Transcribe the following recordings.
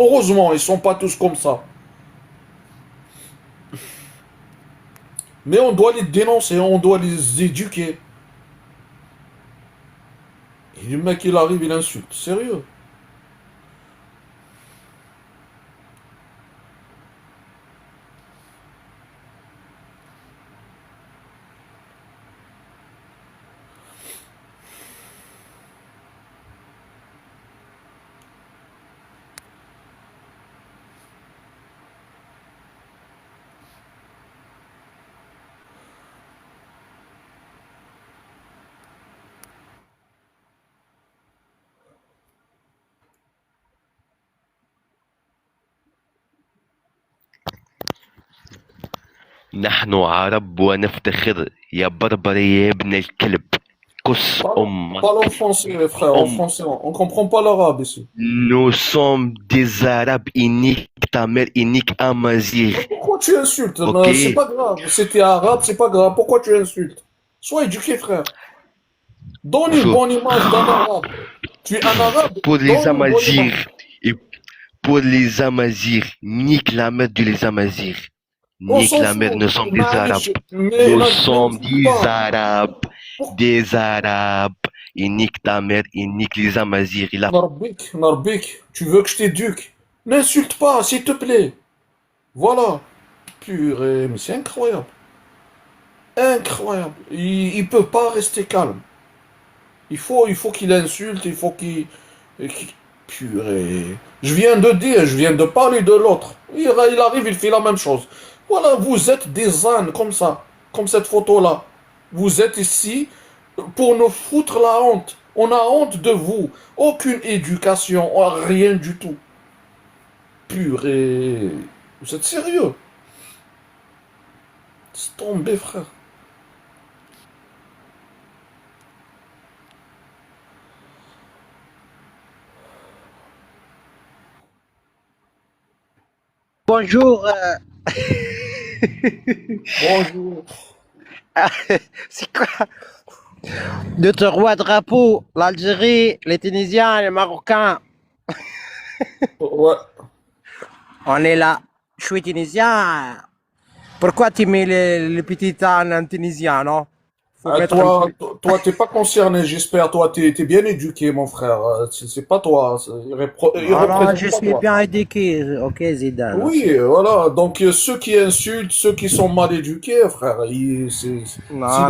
Heureusement, ils sont pas tous comme ça. Mais on doit les dénoncer, on doit les éduquer. Et le mec, il arrive, il insulte. Sérieux. نحن عرب ونفتخر يا بربري يا ابن الكلب. كس أمك. Parle en français, les frères, en أم. français. On comprend pas l'arabe ici. Nous sommes des Arabes uniques, ta mère unique Amazigh. Pourquoi tu insultes? Ok? C'est pas grave. C'était arabe, c'est pas grave. Pourquoi tu insultes? Sois éduqué, frère. Donne une Chaud. bonne image d'un arabe. Tu es un arabe, Pour les donne une bonne Amazirs image. et pour les Amazirs, nique la mère de les Amazirs. On Nique s'en la mère, fout. nous sommes des Arabes. Mais Nous sommes des pas. Arabes. Pour- Des Arabes. Et nique ta mère, et nique les Amazirs. Il a Narbik, tu veux que je t'éduque? N'insulte pas, s'il te plaît. Voilà. Purée, mais c'est incroyable. Incroyable. Il peut pas rester calme. Il faut qu'il insulte, il faut Purée. Je viens de parler de l'autre. Il arrive, il fait la même chose. Voilà, vous êtes des ânes comme ça, comme cette photo-là. Vous êtes ici pour nous foutre la honte. On a honte de vous. Aucune éducation, rien du tout. Purée. Vous êtes sérieux? C'est tombé, frère. Bonjour, Bonjour. c'est quoi? De trois drapeaux, l'Algérie, les Tunisiens, les Marocains. Ouais. On est là. Je suis tunisien. Pourquoi tu mets le petit âne en tunisien, non? Faut mettre un Toi, peu. t'es pas concerné, j'espère. Toi, t'es bien éduqué, mon frère. C'est pas toi. Il Non, non, je représente pas suis toi. bien éduqué. Ok, Zidane, ok. Oui, voilà. Donc, ceux qui insultent, ceux qui sont mal éduqués, frère, Non,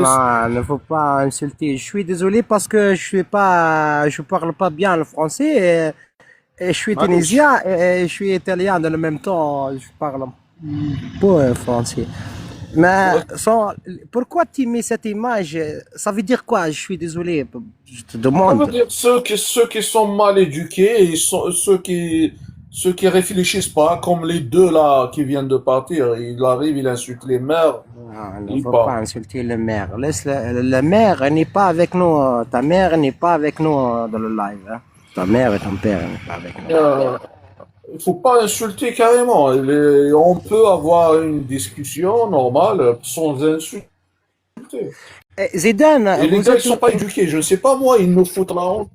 non, il ne faut pas insulter. Je suis désolé parce que je parle pas bien le français et je suis Malouche. tunisien et je suis italien dans le même temps. Je parle pas français. Mais Ouais. pourquoi tu mets cette image? Ça veut dire quoi? Je suis désolé, je te Ça veut demande. dire ceux qui sont mal éduqués et ceux qui réfléchissent pas, comme les deux là qui viennent de partir. Il arrive, il insulte les mères, Non, il ne il faut pas part. insulter le maire. Laisse la mère n'est pas avec nous. Ta mère n'est pas avec nous dans le live, hein. Ta mère et ton père n'est pas avec nous. Euh, Il faut pas insulter carrément. On peut avoir une discussion normale sans insulter. Zidane, Et les vous gars, ils êtes... sont pas éduqués. Je ne sais pas moi, ils nous foutent la honte.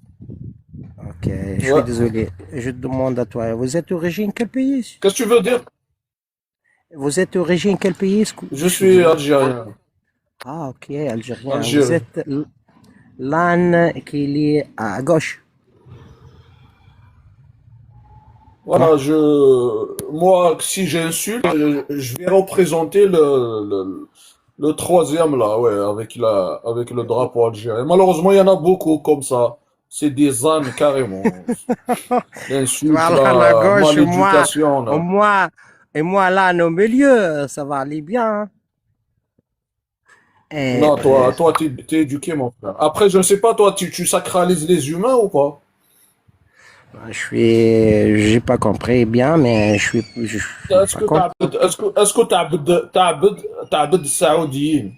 Ok, je suis Ouais. désolé. Je te demande à toi, vous êtes d'origine quel pays? Qu'est-ce que tu veux dire? Vous êtes d'origine quel pays? Je Je suis suis désolé. algérien. Ah, ok, algérien. Vous Algérie. êtes l'âne qui est à gauche, non? Voilà, moi, si j'insulte, je vais représenter le troisième là, ouais, avec le drapeau algérien. Malheureusement, il y en a beaucoup comme ça. C'est des ânes carrément. L'insulte, Voilà, la la gauche, mal éducation, là. moi, et moi l'âne au milieu, ça va aller bien, hein. Et, Non, toi, t'es éduqué, mon frère. Après, je ne sais pas, toi, tu sacralises les humains ou pas? j'ai pas compris bien, mais je suis Est-ce pas que content. est-ce que تعبد السعوديين؟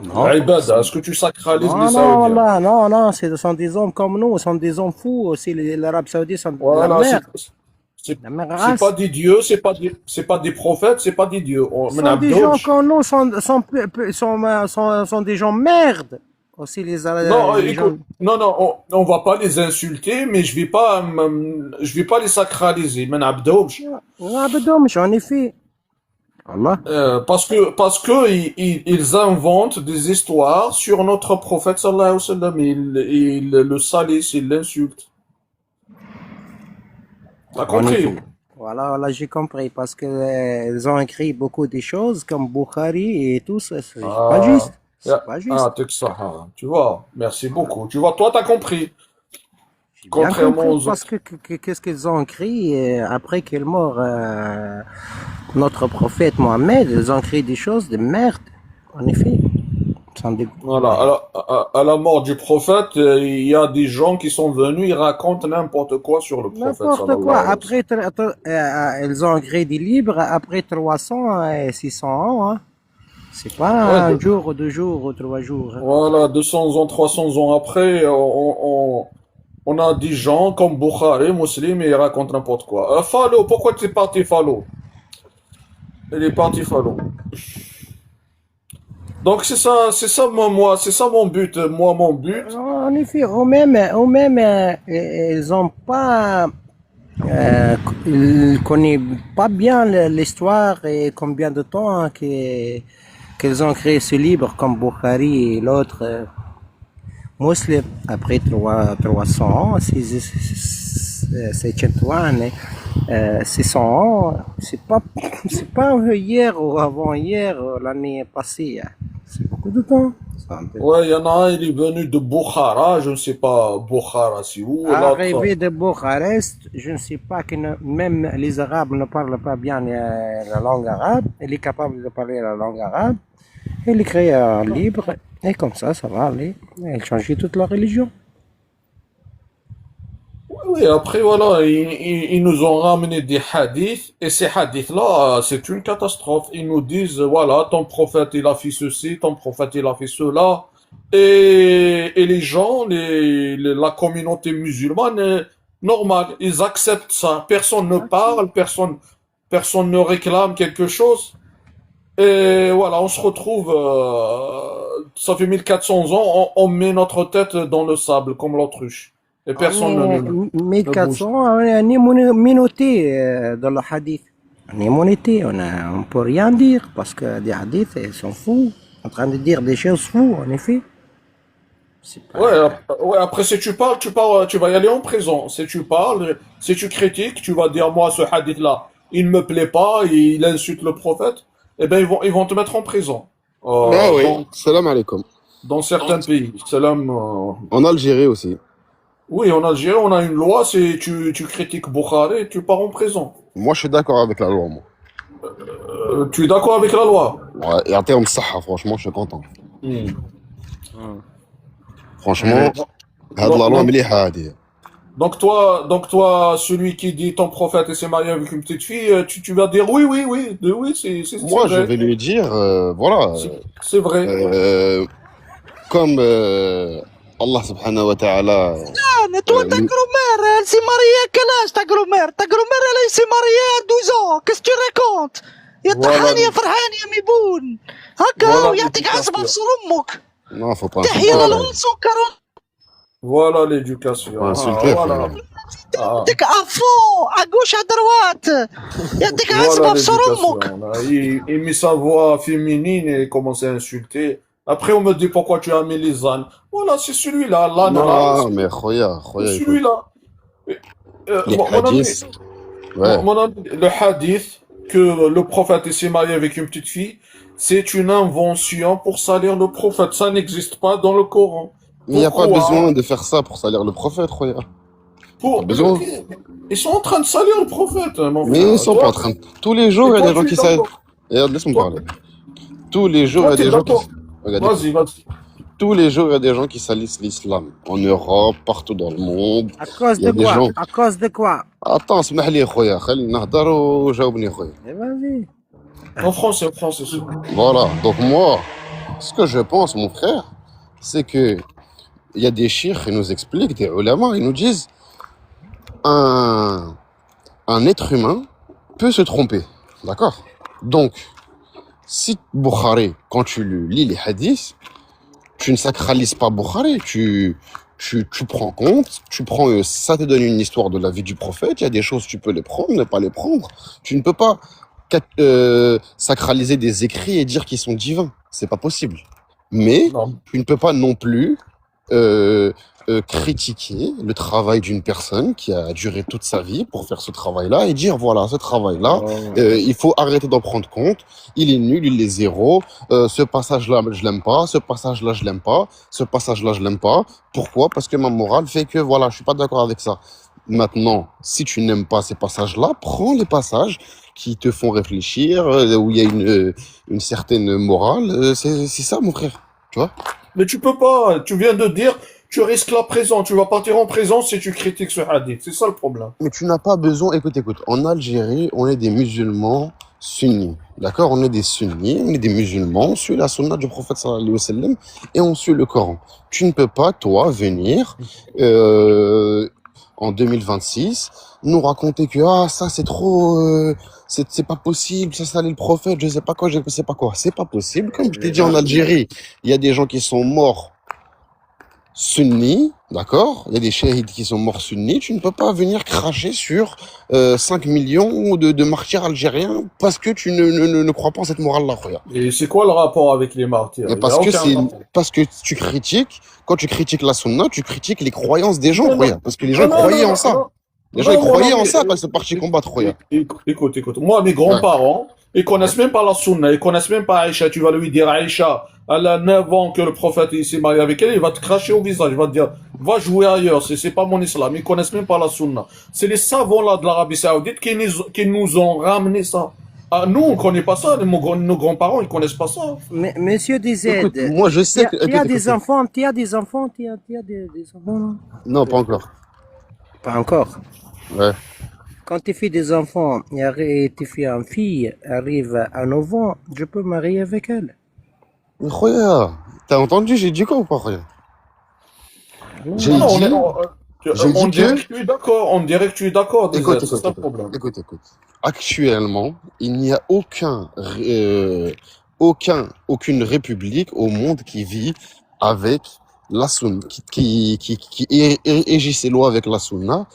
Non, العبادة, est-ce que tu sacralises les non, non, Saoudiens? là, non, non, ce sont des hommes comme nous, ce sont des hommes fous. Aussi, l'Arabie Saoudite sont Voilà, c'est, la mère c'est pas race. des dieux, c'est pas des prophètes, c'est pas des dieux. Ce من sont des gens عبدهمش. comme nous, sont des gens merde. aussi Non, les gens. écoute, non, non, on va pas les insulter, mais je vais pas les sacraliser. ما نعبدهمش. ما بدهمش en effet. Allah. Parce que ils inventent des histoires sur notre prophète sallallahu alayhi wa sallam. Ils le salissent, ils l'insultent. T'as En compris? effet. Voilà, voilà, j'ai compris. Parce que ils ont écrit beaucoup de choses comme Bukhari et tout ça. C'est pas Ah, juste. C'est pas juste. t'es que ça, hein. Tu vois. Merci beaucoup. Tu vois, toi, t'as compris. J'ai bien Contrairement compris aux parce autres. qu'est-ce qu'ils ont écrit après qu'il est mort notre prophète Mohammed, ils ont écrit des choses de merde, en effet. Sans des... Voilà. À la mort du prophète, il y a des gens qui sont venus, ils racontent n'importe quoi sur le prophète N'importe sallallahu quoi. alayhi wa sallam. Après, ils ont écrit des livres après 300 et 600 ans. Hein. C'est pas Ouais, un jour, ou 2 jours, ou 3 jours. Hein. voilà, 200 ans, 300 ans après, on a des gens comme Bukhari, Muslim, et ils racontent n'importe quoi. Fallot, pourquoi tu es parti Fallot? Il est parti Fallot. Donc c'est ça moi, c'est ça mon but. Moi, mon but, En effet, eux-mêmes, ils ont pas, ils connaissent pas bien l'histoire et combien de temps hein, qu'ils ont créé ce livre comme Bukhari et l'autre. Muslim, après 300 ans, c'est 600 ans, c'est pas hier ou avant-hier, l'année passée. Hein. C'est beaucoup de temps. Ça, ouais, il y en a un, il est venu de Bukhara, je ne sais pas Bukhara c'est où, l'autre. arrivé de Bucarest, je ne sais pas que même les Arabes ne parlent pas bien la langue arabe. Il est capable de parler la langue arabe. Il crée un livre et comme ça va aller. Il change toute la religion. Oui, après voilà, ils nous ont ramené des hadiths, et ces hadiths-là, c'est une catastrophe. Ils nous disent, voilà, ton prophète il a fait ceci, ton prophète il a fait cela, et les gens, la communauté musulmane, normal, ils acceptent ça. Personne ne parle, personne ne réclame quelque chose, et voilà, on se retrouve, ça fait 1400 ans, on met notre tête dans le sable comme l'autruche, et On personne est ne bouge. 1400, on est minorité dans le hadith. On est minorité, on peut rien dire parce que les hadiths, ils sont fous. En train de dire des choses fous, en effet. C'est Ouais, pas. ouais, après, si tu parles, tu vas y aller en prison. Si tu parles, si tu critiques, tu vas dire, moi, ce hadith-là, il ne me plaît pas, il insulte le prophète, eh ben, ils vont te mettre en prison. Ah oui, Dans, salam alaikum. dans certains pays. C'est l'homme, En Algérie aussi. oui, en Algérie, on a une loi, si tu critiques Bukhari, tu pars en prison. Moi, je suis d'accord avec la loi, moi. Tu es d'accord avec la loi? Ouais, et en termes de saha, franchement, je suis content. Hmm. Franchement, Donc, هاد la loi donc, مليحة هادي. donc toi, celui qui dit ton prophète et s'est marié avec une petite fille, tu vas dire oui, oui, oui, oui, c'est Moi, je vrai. vais lui dire, voilà, C'est vrai. comme Allah subhanahu wa ta'ala Toi, ta nous... grand-mère, elle s'est mariée à quel âge, ta grand-mère? Ta grand-mère, elle s'est mariée à 12 ans. Qu'est-ce que tu racontes? يا Voilà, طحان يا فرحان يا ميبون هكا voilà ويعطيك عصبة l'éducation. بصر امك Non, faut pas تحية insulter. Voilà, للونس وكرون voilà Faut pas l'éducation. Ah, insulter, voilà. frère. Ah, يعطيك عفو عقوش على دروات يعطيك voilà عصبة بصر امك l'éducation. Là, il met sa voix féminine et il commence à insulter. Après, on me dit pourquoi tu as mis les ânes. Voilà, c'est celui-là, l'âne là, Non, mais khoya, c'est khoya, écoute. celui-là. Les Mon ami, hadiths, ouais. mon ami, le hadith que le prophète s'est marié avec une petite fille, c'est une invention pour salir le prophète. Ça n'existe pas dans le Coran. Mais il n'y a pas Pourquoi? besoin de faire ça pour salir le prophète, khoya. Pas Pour... besoin. Ils sont en train de salir le prophète, mon Mais ils frère. sont pas en train de... Tous les jours, Et il y a toi, des gens tu es qui salissent. d'accord. Regarde, laisse-moi Toi, parler. Tous les jours, il toi, y a t'es des gens qui... d'accord. Regarde, écoute. Vas-y, vas-y. Tous les jours, il y a des gens qui salissent l'islam. En Europe, partout dans le monde. À cause Il y a de des quoi? gens... À cause de quoi? Attends, اسمح لي خويا خلينا نهضر وجاوبني خويا. Eh, vas-y. En français, c'est bon. Voilà, donc moi, ce que je pense, mon frère, c'est que il y a des chiites qui nous expliquent, des ulama, ils nous disent un, un être humain peut se tromper, d'accord? Donc, si Bukhari, quand tu lis les hadiths, Tu ne sacralises pas Bukhari, tu prends compte, ça te donne une histoire de la vie du prophète, il y a des choses, tu peux les prendre, ne pas les prendre. Tu ne peux pas sacraliser des écrits et dire qu'ils sont divins. C'est pas possible. Mais Non. tu ne peux pas non plus euh, critiquer le travail d'une personne qui a duré toute sa vie pour faire ce travail-là et dire voilà, ce travail-là, il faut arrêter d'en prendre compte. Il est nul, il est zéro. Ce passage-là, je l'aime pas. Ce passage-là, je l'aime pas. Ce passage-là, je l'aime pas. Pourquoi? Parce que ma morale fait que voilà, je suis pas d'accord avec ça. Maintenant, si tu n'aimes pas ces passages-là, prends les passages qui te font réfléchir, où il y a une certaine morale. C'est ça, mon frère. Tu vois? Mais tu peux pas, tu viens de dire, tu risques la prison, tu vas partir en prison si tu critiques ce hadith. C'est ça le problème. Mais tu n'as pas besoin. Écoute. En Algérie, on est des musulmans sunnis. D'accord? On est des sunnis, on est des musulmans, on suit la sunna du prophète sallallahu alayhi wa sallam et on suit le Coran. Tu ne peux pas, toi, venir en 2026 nous raconter que ça c'est trop, c'est pas possible, ça allait le prophète, je sais pas quoi, c'est pas possible. Comme je t'ai dit en Algérie, il y a des gens qui sont morts sunnis, d'accord? Il y a des shahids qui sont morts sunnis. Tu ne peux pas venir cracher sur 5 millions de martyrs algériens parce que tu ne crois pas en cette morale-là, regarde. Et c'est quoi le rapport avec les martyrs? Et Il y a aucun rapport. parce que quand tu critiques la sunna, tu critiques les croyances des gens, Non, non. regarde. Parce que les gens Non, croyaient non, en ça. non. Les gens ils Non, croyaient non, en mais- ça, parce que c'est parti combattre, regarde. Écoute. Moi, mes grands-parents, ils connaissent même pas la sunna, ils connaissent même pas Aïcha. Tu vas lui dire, Aïcha, elle a 9 ans que le prophète il s'est marié avec elle, il va te cracher au visage, il va te dire, va jouer ailleurs, c'est pas mon islam. Ils connaissent même pas la sunna. C'est les savants là de l'Arabie Saoudite qui nous ont ramené ça. Ah, nous, on connaît pas ça, nos grands-parents, ils connaissent pas ça. Mais, Monsieur DZ, Écoute, moi je sais que. tu as écoute, des écoute. enfants, tu as des enfants, tu as des enfants, non? Non, pas encore. Pas encore. Ouais. Quand tu fais des enfants et tu fais une fille, arrive à 9 ans, je peux marier avec elle. Mais regarde, t'as entendu, j'ai dit quoi ou pas, regarde? J'ai Non, dit. on dit dirait que- que tu es d'accord, on dirait que tu es d'accord, déjà, Écoute, c'est écoute, ça le écoute, problème. écoute. Actuellement, il n'y a aucune république au monde qui vit avec la sunna, qui égit ses lois avec la sunna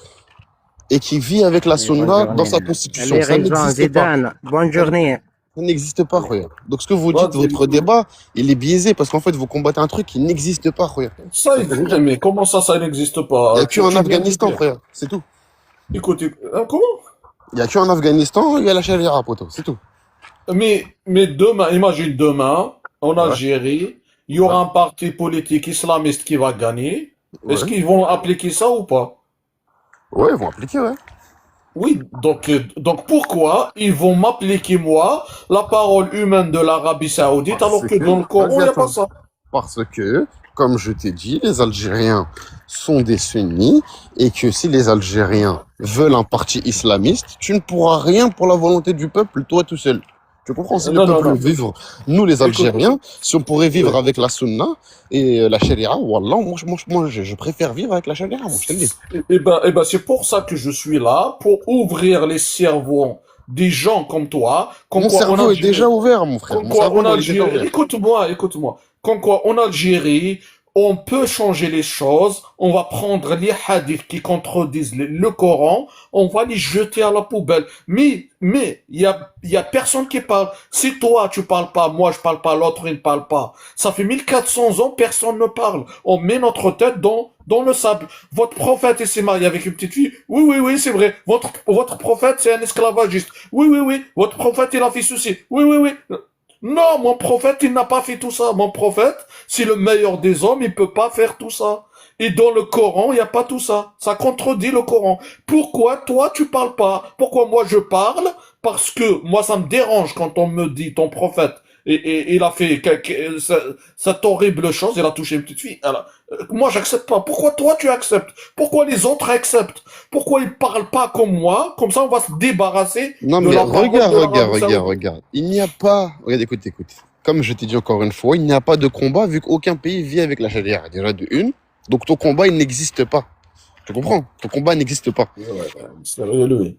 et qui vit avec la sunna dans sa constitution. Allez, Ça raison, n'existe pas. Zidane. Bonne journée. Ça n'existe pas, regarde. Donc ce que vous Ouais, dites, votre débat, il est biaisé parce qu'en fait, vous combattez un truc qui n'existe pas, regarde. Ça existe, mais comment ça n'existe pas? Il n'y a Tu qu'en viens de Afghanistan, dire. frère. C'est tout. Écoute, comment? Il n'y a qu'en Afghanistan, il y a la charia, poto. C'est tout. Mais demain, imagine demain, en Algérie, il y aura un parti politique islamiste qui va gagner. Est-ce Ouais. qu'ils vont appliquer ça ou pas? Ouais, ils vont appliquer, ouais. Oui, donc pourquoi ils vont m'appliquer moi la parole humaine de l'Arabie Saoudite Parce alors que que- dans le Coran, il n'y a Attends. pas ça? Parce que, comme je t'ai dit, les Algériens sont des sunnis et que si les Algériens veulent un parti islamiste, tu ne pourras rien pour la volonté du peuple, toi tout seul. Tu comprends? Si le Non, non, peuple non. veut vivre, nous les Écoute. Algériens, si on pourrait vivre avec la sunna et la charia, wallah, moi, je préfère vivre avec la charia, moi, je te le dis. Eh ben, c'est pour ça que je suis là, pour ouvrir les cerveaux des gens comme toi. Comme Mon quoi, en cerveau est Algérie- déjà ouvert, mon frère. Comme Mon quoi, cerveau en il est déjà Algérie, ouvert. écoute-moi. Comme quoi, en Algérie, on peut changer les choses. On va prendre les hadiths qui contredisent le Coran, on va les jeter à la poubelle. Mais, il y a personne qui parle. Si toi, tu parles pas, moi, je parle pas, l'autre, il ne parle pas. Ça fait 1400 ans, personne ne parle. On met notre tête dans le sable. Votre prophète, il s'est marié avec une petite fille. Oui, c'est vrai. Votre prophète, c'est un esclavagiste. Oui. Votre prophète, il a fait ceci. Oui. Non, mon prophète, il n'a pas fait tout ça. Mon prophète, c'est le meilleur des hommes, il peut pas faire tout ça. Et dans le Coran, il n'y a pas tout ça. Ça contredit le Coran. Pourquoi toi, tu parles pas? Pourquoi moi, je parle? Parce que moi, ça me dérange quand on me dit ton prophète. Et il a fait cette horrible chose, il a touché une petite fille. Alors, moi, j'accepte pas. Pourquoi toi, tu acceptes? Pourquoi les autres acceptent? Pourquoi ils parlent pas comme moi? Comme ça, on va se débarrasser Non, de mais la parole de l'Arabie Saoudite. regarde. Il n'y a pas. Regarde, écoute. Comme je t'ai dit encore une fois, il n'y a pas de combat vu qu'aucun pays vit avec la charia. Déjà de une. Donc ton combat, il n'existe pas. Tu comprends? Ton combat n'existe pas. Ouais, sérieux, lui.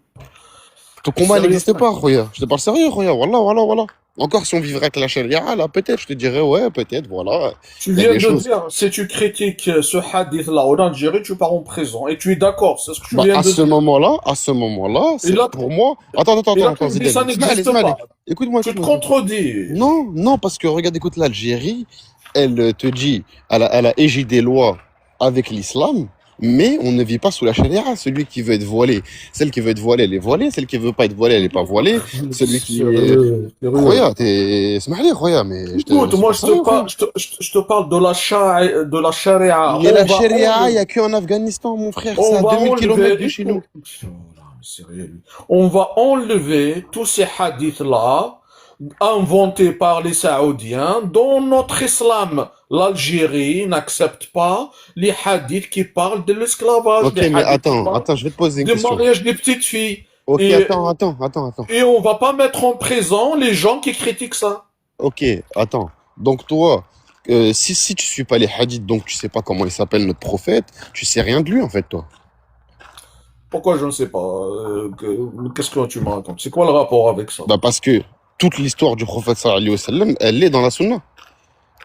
Ton combat Sérieux, n'existe frère. pas, Roya. Je te parle sérieux, Roya. Voilà, voilà, voilà. Encore si on vivrait avec la charia, là, peut-être, je te dirais, ouais, peut-être, voilà. Tu Il y a viens des de choses. dire, si tu critiques ce hadith-là en Algérie, tu pars en prison. Et tu es d'accord, c'est ce que tu Bah, viens de dire. à ce moment-là, Et c'est là, pour moi. Attends, attends, et attends, là, tu attends, me dis, Zidane. ça n'existe pas. Écoute-moi, Tu te écoute-moi. contredis. Non, non, parce que regarde, écoute, l'Algérie, elle te dit, elle a égide des lois avec l'islam, mais on ne vit pas sous la charia. Celui qui veut être voilé, celle qui veut être voilée, elle est voilée. Celle qui veut pas être voilée, elle est pas voilée. Celui qui est... Sérieux, sérieux. Roya, اسمح لي Roya, mais Écoute, je te moi, parle sérieux, Roya. je te parle de la charia. Mais la charia, il n'y a qu'en Afghanistan, mon frère, c'est On à va 2000 kilomètres enlever, de chez nous. écoute, oh là, sérieux, lui. On va enlever tous ces hadiths-là, inventés par les Saoudiens, dans notre islam. L'Algérie n'accepte pas les hadiths qui parlent de l'esclavage, Ok, les mais hadiths qui attends, parlent attends, je vais te poser une du question. mariage des petites filles. Ok, Et, attends. et on va pas mettre en prison les gens qui critiquent ça. Ok, attends. Donc toi, si tu suis pas les hadiths, donc tu sais pas comment il s'appelle notre prophète, tu sais rien de lui en fait, toi. Pourquoi je ne sais pas qu'est-ce que tu me racontes? C'est quoi le rapport avec ça? Bah parce que toute l'histoire du prophète sallallahu alayhi wa sallam, elle est dans la sunna.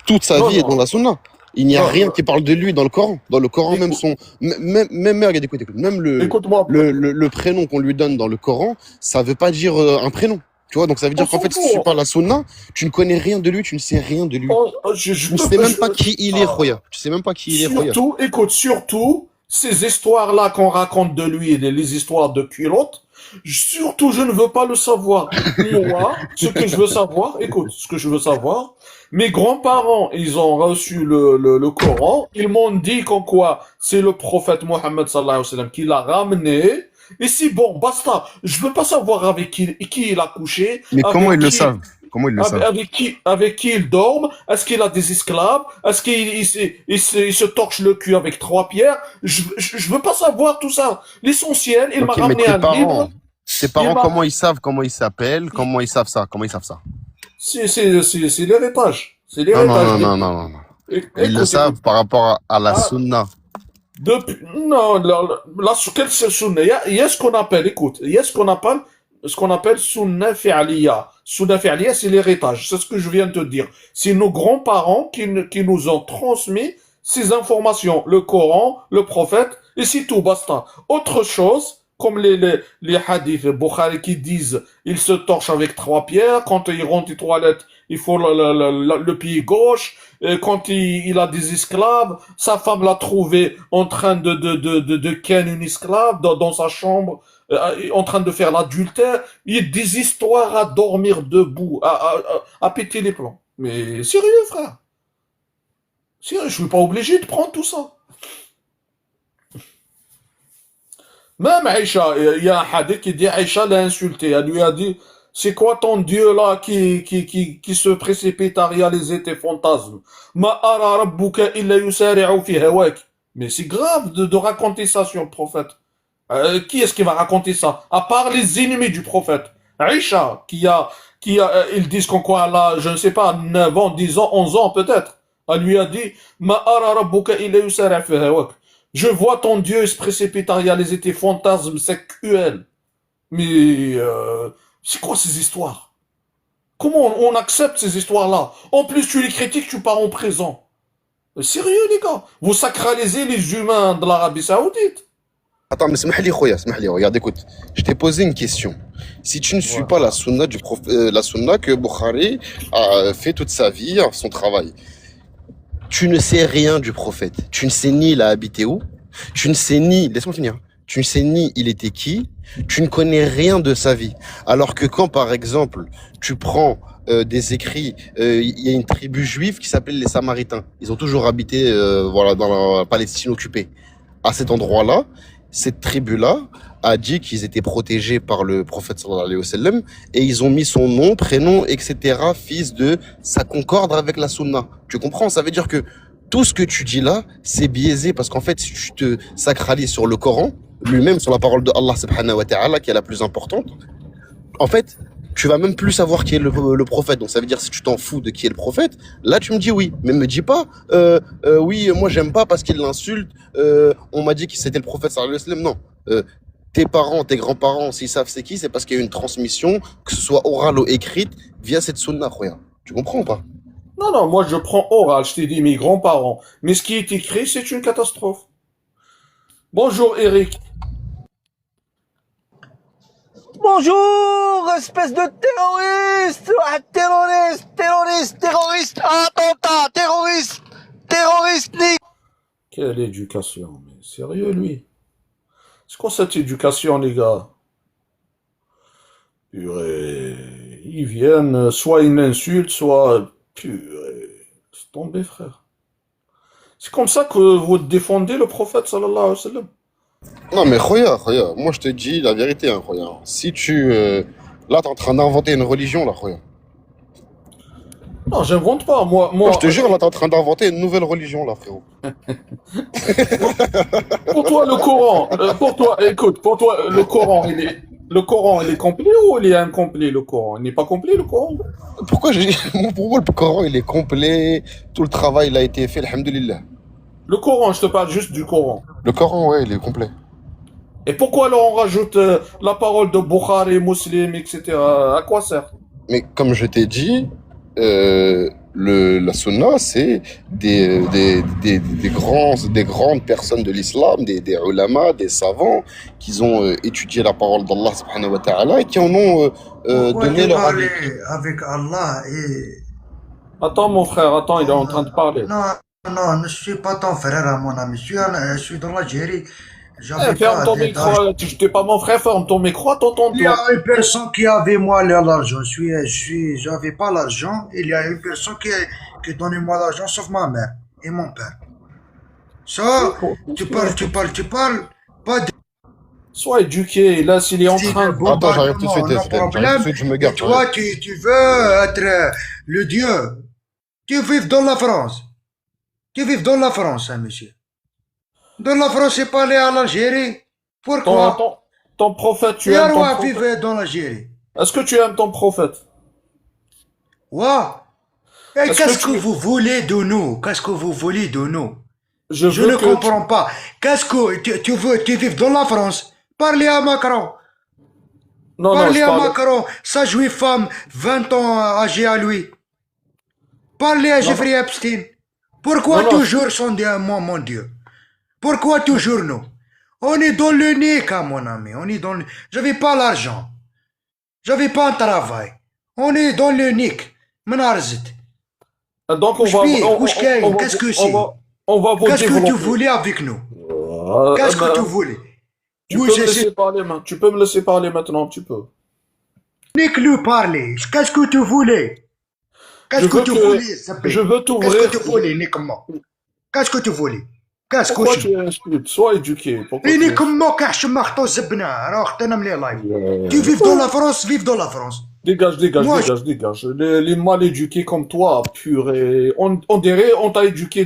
Toute sa Non, vie est dans non, la sunna. Il n'y a non. rien qui parle de lui dans le Coran. Dans le Coran, même Écoute, regarde, écoute, même écoute-moi. le prénom qu'on lui donne dans le Coran, ça veut pas dire un prénom. Tu vois, donc ça veut On dire qu'en s'en fait, si tu suis fout. pas la sunna, tu ne connais rien de lui, tu ne sais rien de lui. Je Tu ne te sais peux. même pas qui il est, Ah. Roya. Tu sais même pas qui il est, Roya. Surtout, écoute, surtout, ces histoires-là qu'on raconte de lui, les histoires de culottes, surtout, je ne veux pas le savoir. Moi, ce que je veux savoir, écoute, ce que je veux savoir, mes grands-parents, ils ont reçu le Coran, ils m'ont dit qu'en quoi c'est le prophète Mohammed sallallahu alayhi wa sallam qui l'a ramené, et si bon, basta, je veux pas savoir avec qui il a couché, Mais comment avec ils le qui, savent? Comment ils le savent? avec qui il dorme, est-ce qu'il a des esclaves, est-ce il se torche le cul avec 3 pierres, je veux pas savoir tout ça. L'essentiel, il m'a Ok, mais ramené tes un livre, parents, il m'a, comment ils savent, comment ils s'appellent, comment ils savent ça? c'est l'héritage, c'est Non, non, l'héritage. non, non, non, non, non. Ils le Écoute, savent par rapport à la ah, sunna. non, quelle sunna? Il y a ce qu'on appelle, écoute, il y a ce qu'on appelle sunna fi'aliya. Sunna fi'aliya, c'est l'héritage. C'est ce que je viens de te dire. C'est nos grands-parents qui nous ont transmis ces informations. Le Coran, le prophète, et c'est tout, basta. Autre chose, comme les hadiths Bukhari qui disent, il se torche avec 3 pierres, quand il rentre aux toilettes, il faut le pied gauche, et quand il a des esclaves, sa femme l'a trouvé en train de ken une esclave dans sa chambre, en train de faire l'adultère. Il y a des histoires à dormir debout, à péter les plombs. Mais sérieux, frère. Sérieux, je suis pas obligé de prendre tout ça. Même Aïcha, il y a un hadith qui dit Aïcha l'a insulté. Elle lui a dit, c'est quoi ton Dieu là qui se précipite à réaliser tes fantasmes? Ma ara rabbuka illa yusari'u fi hawak. Mais c'est grave de raconter ça sur le prophète. Qui est-ce qui va raconter ça? À part les ennemis du prophète. Aïcha, ils disent qu'en quoi elle a, je ne sais pas, 9 ans, 10 ans, 11 ans peut-être. Elle lui a dit, Ma ara rabbuka illa yusari'u fi hawak. Je vois ton Dieu se précipite à réaliser tes fantasmes sexuels. Mais c'est quoi ces histoires? Comment on accepte ces histoires-là? En plus, tu les critiques, tu pars en prison. Sérieux, les gars? Vous sacralisez les humains de l'Arabie Saoudite? Attends, mais اسمح لي, regarde, écoute. Je t'ai posé une question. Si tu ne suis Ouais. pas la sunna la sunna que Bukhari a fait toute sa vie, son travail, tu ne sais rien du prophète. Tu ne sais ni il a habité où. Tu ne sais ni, laisse-moi finir. Tu ne sais ni il était qui. Tu ne connais rien de sa vie. Alors que quand, par exemple, tu prends des écrits, il y a une tribu juive qui s'appelle les Samaritains. Ils ont toujours habité, voilà, dans la Palestine occupée. À cet endroit-là, cette tribu-là a dit qu'ils étaient protégés par le prophète sallallahu alayhi wa sallam et ils ont mis son nom, prénom, etc. fils de, ça concorde avec la sunna. Tu comprends? Ça veut dire que tout ce que tu dis là, c'est biaisé parce qu'en fait, si tu te sacralises sur le Coran, lui-même sur la parole de Allah subhanahu wa ta'ala, qui est la plus importante, en fait, tu vas même plus savoir qui est le prophète. Donc ça veut dire si tu t'en fous de qui est le prophète, là tu me dis oui. Mais me dis pas, oui, moi j'aime pas parce qu'il l'insulte. On m'a dit que c'était le prophète sallallahu alayhi wa sallam. Non. tes parents, tes grands-parents, s'ils savent c'est qui, c'est parce qu'il y a une transmission, que ce soit orale ou écrite, via cette sunna, khoya. Tu comprends ou pas? Non, non, moi je prends oral, je t'ai dit mes grands-parents. Mais ce qui est écrit, c'est une catastrophe. Bonjour Eric. Bonjour, espèce de terroriste! Ah, terroriste! Attentat, terroriste, Quelle éducation, mais sérieux lui. C'est quoi cette éducation, les gars? Purée. Ils viennent, soit une insulte, soit... Purée. C'est tombé, frère. C'est comme ça que vous défendez le prophète, sallallahu alayhi wa sallam. Non, mais khoya, moi je te dis la vérité, hein, khoya. Si tu. Là, t'es en train d'inventer une religion, là, khoya. Non, j'invente pas. Moi, Je te jure, là, t'es en train d'inventer une nouvelle religion, là, frérot. pour toi, le Coran, pour toi, écoute, pour toi, le Coran, il est complet ou il est incomplet, le Coran? Il n'est pas complet, le Coran? Pourquoi j'ai. Pour moi, le Coran, il est complet. Tout le travail, il a été fait, alhamdoulilah. Le Coran, je te parle juste du Coran. Le Coran, ouais, il est complet. Et pourquoi alors on rajoute la parole de Bukhari, Muslim, etc. À quoi sert? Mais comme je t'ai dit, la sunna, c'est des grandes personnes de l'islam, des ulama, des savants, qui ont étudié la parole d'Allah subhanahu wa ta'ala et qui en ont Pourquoi donné tu leur parles avis. avec Allah et... Attends, mon frère, attends, il est en train de parler. Non, non, je suis pas ton frère, mon ami. Je suis dans l'Algérie. Eh, J'avais ferme pas ton d'état. micro, tu n'es pas mon frère, ferme ton micro, t'entends Il y a toi. une personne qui avait moi l'argent. J'avais pas l'argent. Il y a une personne qui donnait moi l'argent, sauf ma mère et mon père. Ça, tu parles. Pas de Sois éduqué, là, s'il est en train de... Attends, j'arrive tout de suite, on a j'arrive tout de problème. suite, je me Et gare. toi, tu veux être le Dieu. Tu vives dans la France. Tu vives dans la France, hein, monsieur. Dans la France, c'est pas aller à l'Algérie. Pourquoi? Ton prophète, tu Les aimes ton rois prophète? vivaient dans l'Algérie. Est-ce que tu aimes ton prophète? Ouais. Et Est-ce qu'est-ce que que tu- vous voulez de nous? Qu'est-ce que vous voulez de nous? Je Je veux ne que comprends pas. Qu'est-ce que tu veux? Tu vives dans la France. Parlez à Macron. Non, non, Parlez je à parle... Macron. Sa juive femme, 20 ans âgée à lui. Parlez à Jeffrey Epstein. Pourquoi Non, non. toujours son Dieu, mon Dieu? Pourquoi toujours nous? On est dans le nick, hein, mon ami. On est dans le... J'avais pas l'argent. J'avais pas un travail. On est dans le nick. Menarzit. Donc on va... Qu'est-ce que c'est? On va vous Qu'est-ce que tu développer. voulais avec nous? Euh, Qu'est-ce que ben, tu voulais? tu Oui, peux me je laisser sais. parler, tu peux me laisser parler maintenant, tu peux. Nique-le parler. Qu'est-ce que tu voulais? Qu'est-ce Je que veux tu que- voulais, s'il te Je plaît? veux Qu'est-ce t'ouvrir... que tu voulais, nique-moi? Qu'est-ce que tu voulais? Qu'est-ce que Pourquoi tu... tu insultes? Sois éduqué. Pourquoi Et tu nique-moi, cache marteau zebna. Alors, t'en as mis live. Euh, Tu vives dans la France, vive dans la France. Dégage, dégage, Moi, dégage, dégage. Les mal éduqués comme toi, purée. On dirait on t'a éduqué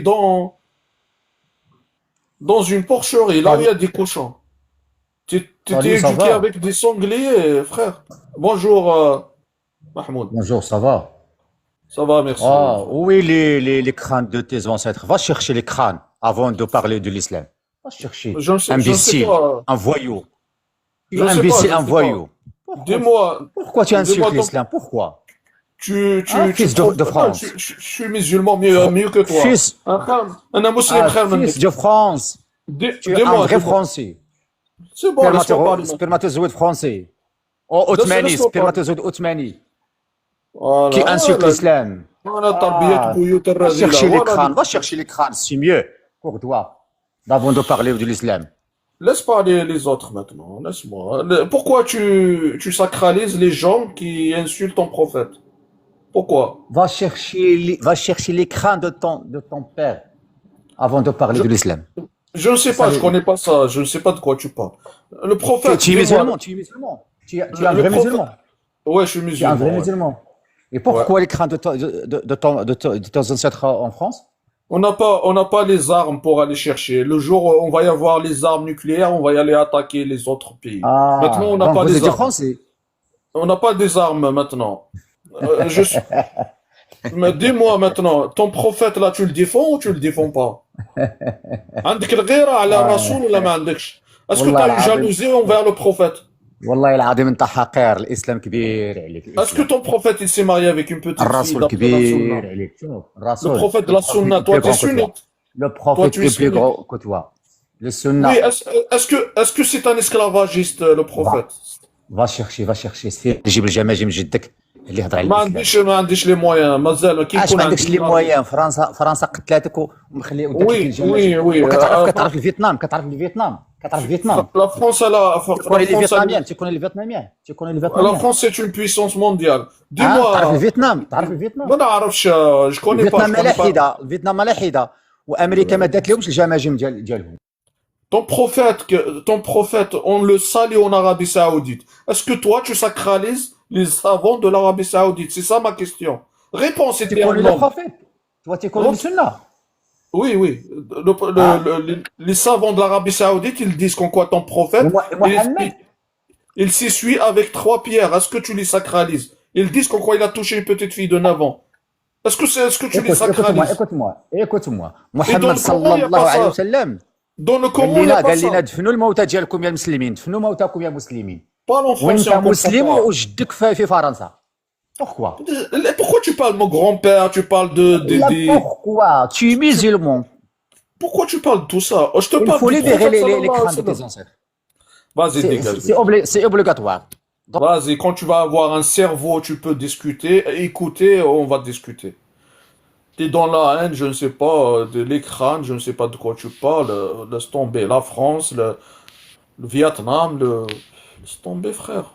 dans une porcherie, là où il y a des cochons. T'étais Salut, ça éduqué va? avec des sangliers, frère. Bonjour, Mahmoud. Bonjour, ça va? Ça va, merci. Ah, où est les crânes de tes ancêtres? Va chercher les crânes avant de parler de l'islam. Va chercher. Je ne sais Imbécile, pas. un voyou. Je ne sais pas, Imbécile, je un sais voyou. Dis-moi, Pourquoi tu dis-moi insultes ton- l'islam? Pourquoi? Fils trouves- de France. Non, je suis musulman mieux que toi. Fils, Un musulman, frère, fils de France. Tu es un dis-moi, vrai dis-moi. Français. C'est bon, laisse-moi parler. Spermatozoïde français. Oh, Othmani, laisse-moi parler. spermatozoïde Othmani. Voilà. Qui insulte Voilà. l'islam. Voilà, tarbiyat bouyout Va الرذيلة. chercher les Voilà. crânes, va chercher les crânes, c'est mieux pour toi, avant de parler de l'islam. Laisse parler les autres maintenant, laisse-moi. Pourquoi tu sacralises les gens qui insultent ton prophète? Pourquoi? Va chercher les crânes de ton père avant de parler de l'islam. Je ne sais pas, Ça, je connais pas ça, je ne sais pas de quoi tu parles. Le prophète, Tu es dis-moi. musulman, tu es musulman. Tu es un Le vrai prophète- musulman. Ouais, je suis Tu es un musulman. vrai ouais. musulman. Et pourquoi les crânes de tes ancêtres en France? On n'a pas les armes pour aller chercher. Le jour où on va y avoir les armes nucléaires, on va y aller attaquer les autres pays. Maintenant, on n'a donc pas vous des êtes des armes. Français. On n'a pas des armes maintenant. Je suis... Mais dis-moi maintenant, ton prophète là, tu le défends ou tu le défends pas? عندك الغيرة على الرسول ولا ما عندكش؟ Est-ce que tu والله as une العظيم jalousie envers le prophète? والله العظيم انت حقير. الاسلام كبير عليك Est-ce que الاسلام. ton prophète il s'est marié avec une petite fille الرسول d'après la كبير sunna? عليك. شوف Le الرسول prophète de le la prophète sunna, est toi plus tu es grand que toi. sunnite. Le Toi prophète tu es est plus sunnite. grand que toi. Le Oui, sunna. est-ce que c'est un esclavagiste le prophète? va chercher سير تجيب الجماجم جدك اللي يهضر على ما الاسلام. عنديش لي مويان مازال كي اش يكون ما عندكش عندي لي مويان؟ فرنسا قتلاتك ومخلي وداك وي الجماجم. وي وكتعرف كتعرف الفيتنام كتعرف الفيتنام كتعرف الفيتنام. la France تكون la لي France فيتناميان تكون لي فيتناميان تكون لي la فيتناميان. France c'est une puissance mondiale. تعرف Dis-moi, الفيتنام تعرف الفيتنام. ما نعرفش je connais pas الفيتنام je connais pas. ملاحده الفيتنام ملاحده وامريكا ما دات لهمش الجماجم ديالهم. Ton prophète, on le salit en Arabie Saoudite. Est-ce que toi, tu sacralises les savants de l'Arabie Saoudite? C'est ça ma question. Réponds, c'était تكون un لي homme. بروفيت toi تكون لي سنه. Oui, oui. Les savants de l'Arabie Saoudite, ils disent qu'en quoi ton prophète, محمد il s'essuie avec 3 pierres. Est-ce que tu les sacralises? Ils disent qu'en quoi il a touché une petite fille de 9 ans. Est-ce que tu les sacralises? écoute-moi محمد صلى الله عليه وسلم Dans le Coran, قال il n'y a لنا pas قال لنا ça. دفنوا الموتى ديالكم يا المسلمين دفنوا موتاكم يا مسلمين. Parle en وانت français, on comprend مسلم pas. وجدك في فرنسا. Pourquoi? Pourquoi tu parles de mon grand-père, tu parles Pourquoi? Tu es musulman. Pourquoi tu parles de tout ça? Oh, je te Il parle faut du libérer prophète les sallallahu alayhi wa crânes de tes sallam. ancêtres. Vas-y, dégage. C'est obligatoire. Vas-y, quand tu vas avoir un cerveau, tu peux discuter, écouter, on va discuter. T'es dans la haine, je ne sais pas, de l'écran, je ne sais pas de quoi tu parles, laisse tomber la France, le Vietnam, laisse tomber, frère.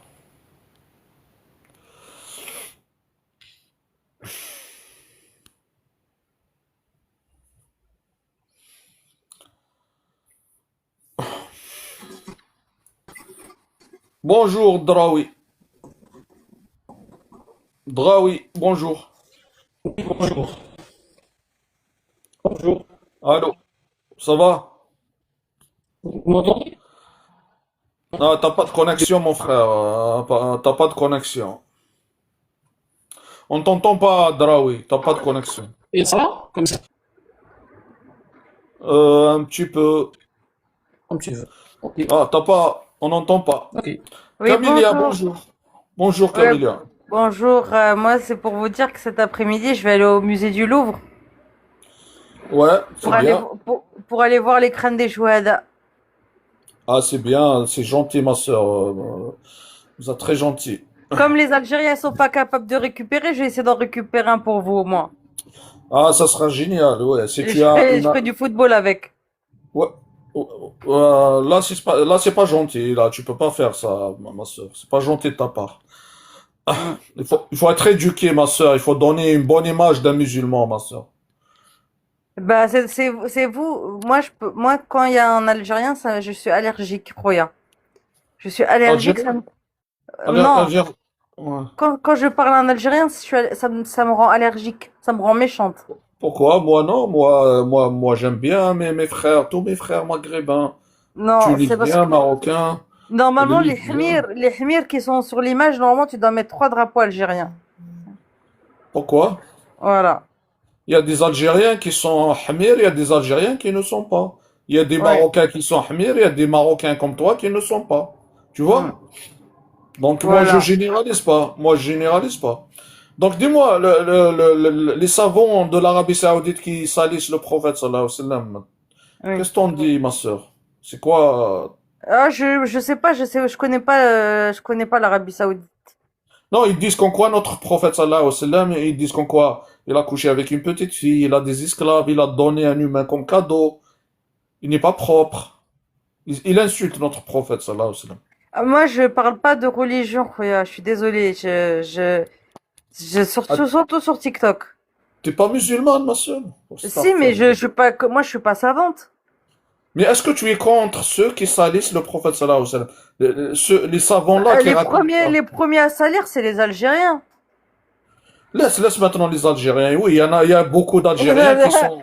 Bonjour, Draoui. Draoui, bonjour. Bonjour. Bonjour. Allô, ça va? Vous m'entendez? Ah, t'as pas de connexion, mon frère. T'as pas de connexion. On t'entend pas, Draoui. T'as pas de connexion. Et ça va? Comme ça? Un petit peu. Un petit peu. Ok. Ah, t'as pas. On n'entend pas. Ok. Oui, Camilla, bonjour. bonjour. Bonjour, Ouais, Camilla. bonjour. Moi, c'est pour vous dire que cet après-midi, je vais aller au musée du Louvre Ouais, c'est pour aller, bien. pour aller voir les crânes des Chouhada. Ah, c'est bien. C'est gentil, ma sœur. Vous êtes très gentil. Comme les Algériens sont pas capables de récupérer, je vais essayer d'en récupérer un pour vous au moins. Ah, ça sera génial. Ouais, si Et tu as je une. fais du football avec. Ouais. Là, c'est pas gentil. Là, tu peux pas faire ça, ma sœur. C'est pas gentil de ta part. Il faut être éduqué, ma sœur. Il faut donner une bonne image d'un musulman, ma sœur. Bah, c'est vous. Moi, quand il y a un Algérien, je suis allergique, Roya. Je suis allergique. Algérien? Non, Algérien? Ouais. quand je parle en algérien, ça me rend allergique. Ça me rend méchante. Pourquoi? Moi, non. Moi, j'aime bien mes frères, tous mes frères maghrébins, Non, c'est parce tunisiens, que marocains, normalement, libyens. les hmirs qui sont sur l'image, normalement, tu dois mettre 3 drapeaux algériens. Pourquoi? Voilà. Il y a des Algériens qui sont Hamir, il y a des Algériens qui ne sont pas. Il y a des Ouais. Marocains qui sont Hamir, il y a des Marocains comme toi qui ne sont pas. Tu vois? Mm. Donc, moi, je Voilà. généralise pas. Moi, je généralise pas. Donc, dis-moi, les savants de l'Arabie Saoudite qui salissent le prophète, sallallahu alayhi wa sallam, Oui. qu'est-ce qu'on dit, ma sœur? C'est quoi? Ah, je sais pas, je connais pas l'Arabie Saoudite. Non, ils disent qu'en quoi notre prophète, sallallahu alayhi wa sallam, ils disent qu'en quoi il a couché avec une petite fille, il a des esclaves, il a donné un humain comme cadeau, il n'est pas propre. Il insulte notre prophète, sallallahu alayhi wa sallam. Ah, moi, je parle pas de religion, Khoya. Je suis désolée. Ah, Surtout sur TikTok. t'es pas musulmane, ma sœur? Si, mais je suis pas, moi, je suis pas savante. Mais est-ce que tu es contre ceux qui salissent le prophète, sallallahu alayhi wa sallam? Les savants-là qui racontent ça. Les premiers à salir, c'est les Algériens. Laisse maintenant les Algériens. Oui, il y a beaucoup d'Algériens qui sont.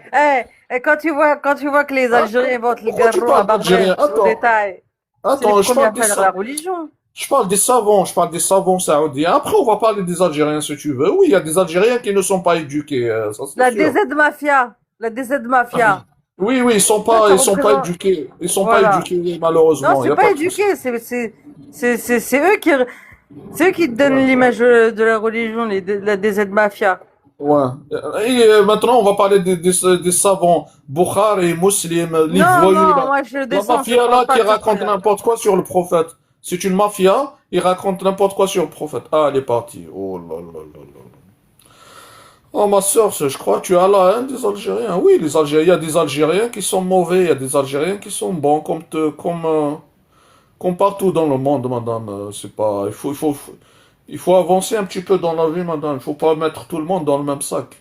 Et quand tu vois que les Algériens vont te les Pourquoi tu garrons à parles bas d'Algériens? bref, au détail. C'est Attends, les je premiers parle à des faire la savants. religion. Je parle des savants saoudiens. Après, on va parler des Algériens si tu veux. Oui, il y a des Algériens qui ne sont pas éduqués, ça c'est La sûr. DZ Mafia. La DZ Mafia. Oui, oui, Ça, ça ils sont pas représente. éduqués. Ils sont pas Voilà. éduqués, Non, malheureusement. Il y c'est a pas pas de souci. éduqué, c'est eux qui te donnent Ouais. l'image de la religion, des aides-mafias. Ouais. Et maintenant, on va parler des savants. Bukhari, Muslim, les Non, voyous, non, là. moi je La descends, je mafia, parle là, pas qui de ce raconte truc-là. n'importe quoi sur le prophète. C'est une mafia, ils racontent n'importe quoi sur le prophète. Ah, elle est partie. Oh là là là là. Oh, ma soeur, je crois que tu as la haine des Algériens. Oui, les Algériens, il y a des Algériens qui sont mauvais, il y a des Algériens qui sont bons, comme partout dans le monde, madame. C'est pas, il faut avancer un petit peu dans la vie, madame. Il faut pas mettre tout le monde dans le même sac.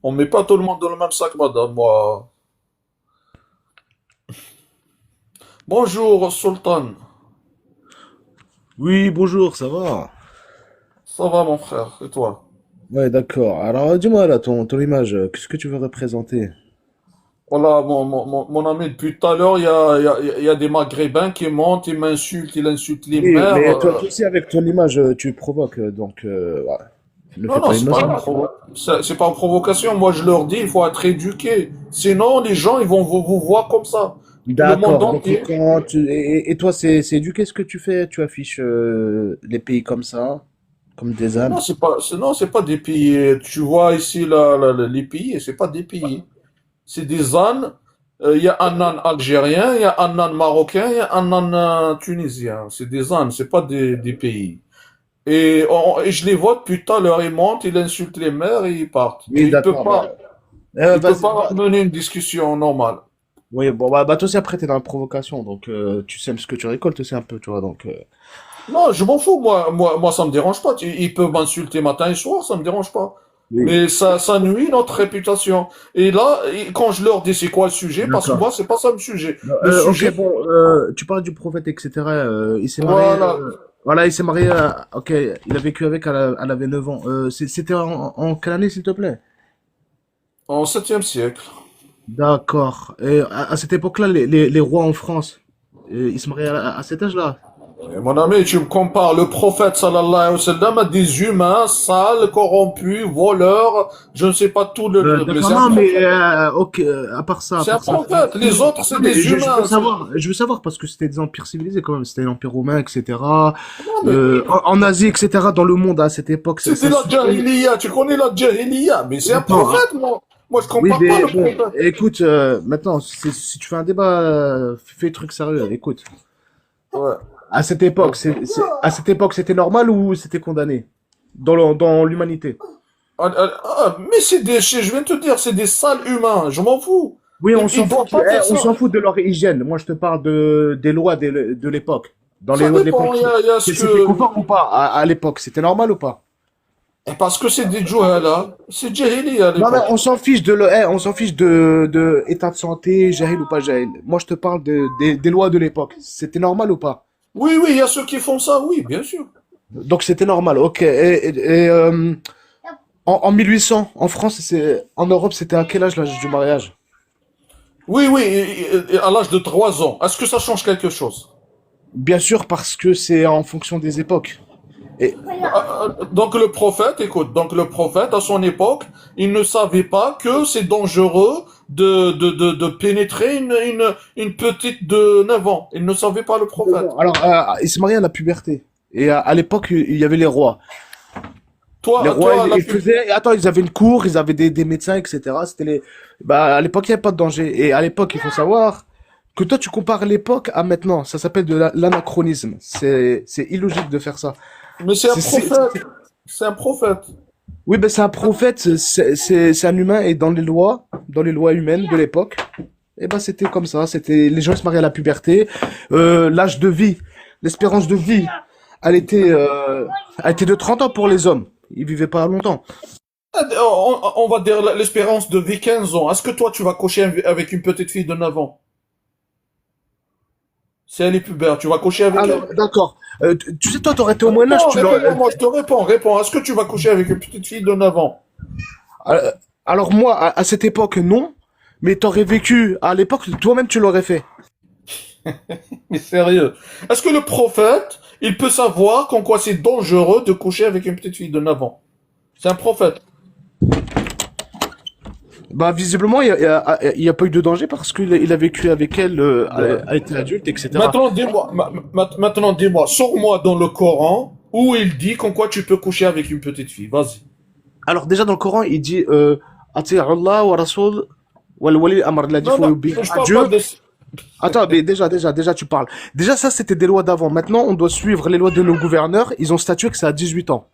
On met pas tout le monde dans le même sac, madame, moi. Bonjour, Sultan. Oui, bonjour, ça va? Ça va, mon frère, et toi? Ouais, d'accord. Alors, dis-moi là, ton image, qu'est-ce que tu veux représenter? Voilà, mon ami, depuis tout à l'heure, il y a des Maghrébins qui montent, ils insultent les Oui, mères. mais toi aussi, avec ton image, tu provoques, donc, ouais. Ne Non, fais non, pas c'est pas innocent. c'est pas une provocation. Moi, je leur dis, il faut être éduqué. Sinon, les gens, ils vont vous voir comme ça. Le monde D'accord, donc, entier. et toi, c'est éduqué ce que tu fais? Tu affiches les pays comme ça, comme des ânes? Non, c'est pas des pays. Tu vois ici, les pays, c'est pas des pays. C'est des ânes. Il y a un âne algérien, il y a un âne marocain, il y a un âne tunisien. C'est des ânes, c'est pas des pays. Et je les vois depuis tout à l'heure. Ils montent, ils insultent les mères et ils partent. Oui, d'accord, bah, Il peut vas-y, pas mener une discussion normale. oui, bon, bah, toi aussi, après, t'es dans la provocation, donc, tu sèmes ce que tu récoltes aussi un peu, tu vois, donc, Non, je m'en fous, moi, ça me dérange pas. Ils peuvent m'insulter matin et soir, ça me dérange pas. oui, Mais ça nuit notre réputation. Et là, quand je leur dis c'est quoi le sujet, parce que d'accord. moi, c'est pas ça le sujet. Non, Le ok, sujet, bon, tu parles du prophète, etc. Il s'est marié, voilà, voilà, il s'est marié, ok, il a vécu avec, elle avait 9 ans. C'était en quelle année, s'il te plaît? en 7e siècle. D'accord. Et à cette époque-là, les rois en France, ils se mariaient à cet âge-là. Et mon ami, tu me compares le prophète sallallahu alayhi wa sallam à des humains sales, corrompus, voleurs, je ne sais pas tout mais D'accord, c'est un non, mais prophète. ok, à C'est un part ça. prophète. Les autres, Non, c'est mais des humains. je veux savoir parce que c'était des empires civilisés quand même, c'était l'Empire romain, etc. Non, mais En Asie, etc. Dans le monde à cette époque, c'était ça la souffrait. Jahiliya. Tu connais la Jahiliya. Mais c'est un D'accord. prophète, moi. Moi, je Oui, compare pas mais le bon, prophète. écoute, maintenant, si tu fais un débat, fais des trucs sérieux. Écoute, Ouais. à cette époque, à cette époque, c'était normal ou c'était condamné dans l'humanité? Mais je viens de te dire, c'est des sales humains. Je m'en fous. Oui, Ils doivent pas faire on ça. s'en fout de leur hygiène. Moi, je te parle des lois de l'époque. Dans les Ça lois de dépend. l'époque, Il y a ce c'était que. conforme ou pas à l'époque? C'était normal ou pas? Et parce que c'est des Juhala. C'est Jahiliya à Non, mais l'époque. on s'en fiche on s'en fiche de état de santé, jahil ou pas jahil. Moi, je te parle des lois de l'époque. C'était normal ou pas? Oui, oui, il y a ceux qui font ça. Oui, bien sûr. Donc, c'était normal. Ok. En 1800, en France, en Europe, c'était à quel âge l'âge du mariage? Oui, oui, et à l'âge de 3 ans. Est-ce que ça change quelque chose? Bien sûr, parce que c'est en fonction des époques. Et, Donc le prophète, écoute, donc le prophète, à son époque, il ne savait pas que c'est dangereux de pénétrer une petite de 9 ans. Il ne savait pas le prophète. alors, il se mariait à la puberté. Et à l'époque, il y avait les rois. Les Toi, rois, toi, ils faisaient. Attends, ils avaient une cour, ils avaient des médecins, etc. C'était les. Bah, à l'époque, il n'y avait pas de danger. Et à l'époque, il faut savoir que toi, tu compares l'époque à maintenant. Ça s'appelle de l'anachronisme. C'est illogique de faire ça. mais c'est un C'est, c'est- prophète. C'est un prophète. Oui, ben c'est un prophète, c'est un humain et dans les lois humaines de l'époque, eh ben c'était comme ça. C'était les gens se mariaient à la puberté, l'âge de vie, l'espérance de vie, elle était de 30 ans pour les hommes. Ils vivaient pas longtemps. On va dire l'espérance de vie 15 ans. Est-ce que toi, tu vas coucher avec une petite fille de 9 ans? Si elle est pubère, tu vas coucher avec Alors, elle? d'accord. Tu sais, toi, t'aurais été au Moyen Âge, tu l'aurais. Réponds-moi, moi je te réponds. Est-ce que tu vas coucher avec une petite fille de 9 ans? Euh, alors moi, à cette époque, non. Mais t'aurais vécu à l'époque, toi-même, tu l'aurais fait. Mais sérieux. Est-ce que le prophète, il peut savoir qu'en quoi c'est dangereux de coucher avec une petite fille de 9 ans? C'est un prophète. Bah, visiblement, il y a pas eu de danger parce qu'il a vécu avec elle, a été adulte, etc. Maintenant, dis-moi, sors-moi dans le Coran où il dit qu'en quoi tu peux coucher avec une petite fille. Vas-y. Alors, déjà, dans le Coran, il dit, Ati'u Allah wa Rasoul wal wali al-amr. Il a dit, Non, faut non, obéir je à parle Dieu. pas de... Attends, mais déjà, tu parles. Déjà, ça, c'était des lois d'avant. Maintenant, on doit suivre les lois de nos gouverneurs. Ils ont statué que c'est à 18 ans.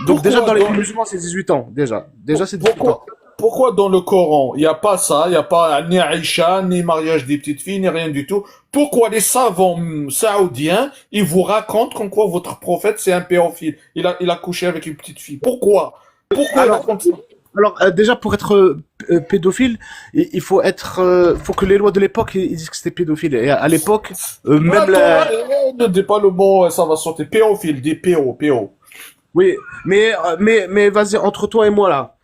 Donc, déjà, dans les pays musulmans, c'est 18 ans. Déjà, c'est 18 ans. Pourquoi dans le Coran, il n'y a pas ça, il n'y a pas ni Aïcha, ni mariage des petites filles, ni rien du tout? Pourquoi les savants saoudiens, ils vous racontent qu'en quoi votre prophète, c'est un pédophile? Il a couché avec une petite fille. Pourquoi ils racontent ça? Alors, déjà, pour être pédophile, il faut faut que les lois de l'époque ils disent que c'était pédophile. Et à l'époque, même Attends, ne dis pas le mot, ça va sortir. Pédophile, dis PO. Oui, mais vas-y, entre toi et moi là.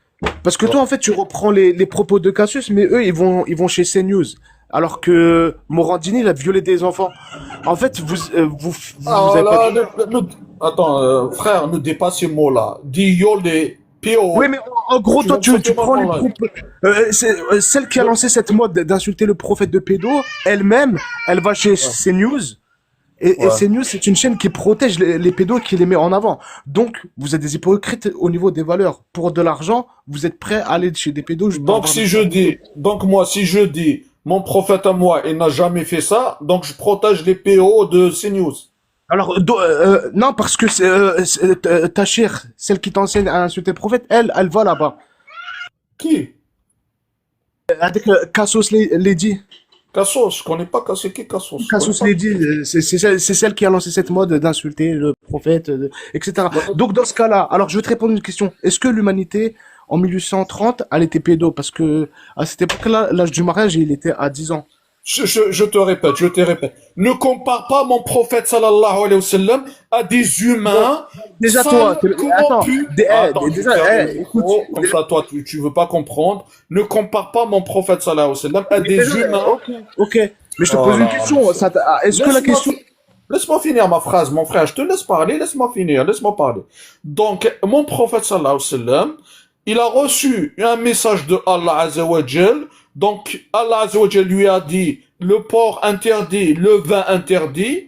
Parce que toi, en fait, tu reprends les propos de Cassius, mais eux, ils vont chez CNews. Alors que Morandini, il a violé des enfants. En fait, vous avez pas... Attends, frère, ne dis pas ces mots-là. Dis yo les PO. Oui, mais en gros, toi, tu prends les propos. propos. Celle qui a lancé cette mode d'insulter le prophète de pédo, elle-même, elle va chez CNews. Et CNews, c'est une chaîne qui protège les pédos, qui les met en avant. Donc, vous êtes des hypocrites au niveau des valeurs. Pour de l'argent, vous êtes prêts à aller chez des pédos. Donc, si je dis, mon prophète à moi, il n'a jamais fait ça, donc je protège les PO de CNews. Alors, non, parce que Tachir, celle qui t'enseigne à insulter le prophète, elle va là-bas. Qui? Avec Cassos Lady. Cassos, je connais pas Cassos. Qui Cassos? Cassos Lady, c'est celle qui a lancé cette mode d'insulter le prophète, etc. Donc, dans ce cas-là, alors je vais te répondre une question. Est-ce que l'humanité, en 1830, elle était pédo? Parce que, à cette époque-là, l'âge du mariage, il était à 10 ans. Je te répète. Ne compare pas mon prophète sallallahu alayhi wa sallam à des humains. Déjà, sales, toi, corrompus. Attends, écoute. Comme ça, toi, tu veux pas comprendre. Ne compare pas mon prophète sallallahu alayhi wa sallam à des humains. Ok. Mais je te pose une question. Est-ce que la question... Laisse-moi finir ma phrase, mon frère. Je te laisse parler. Laisse-moi finir. Laisse-moi parler. Donc, mon prophète sallallahu alayhi wa sallam, il a reçu un message de Allah Azza wa Jal. Donc, Allah Azza wa Jal lui a dit, le porc interdit, le vin interdit.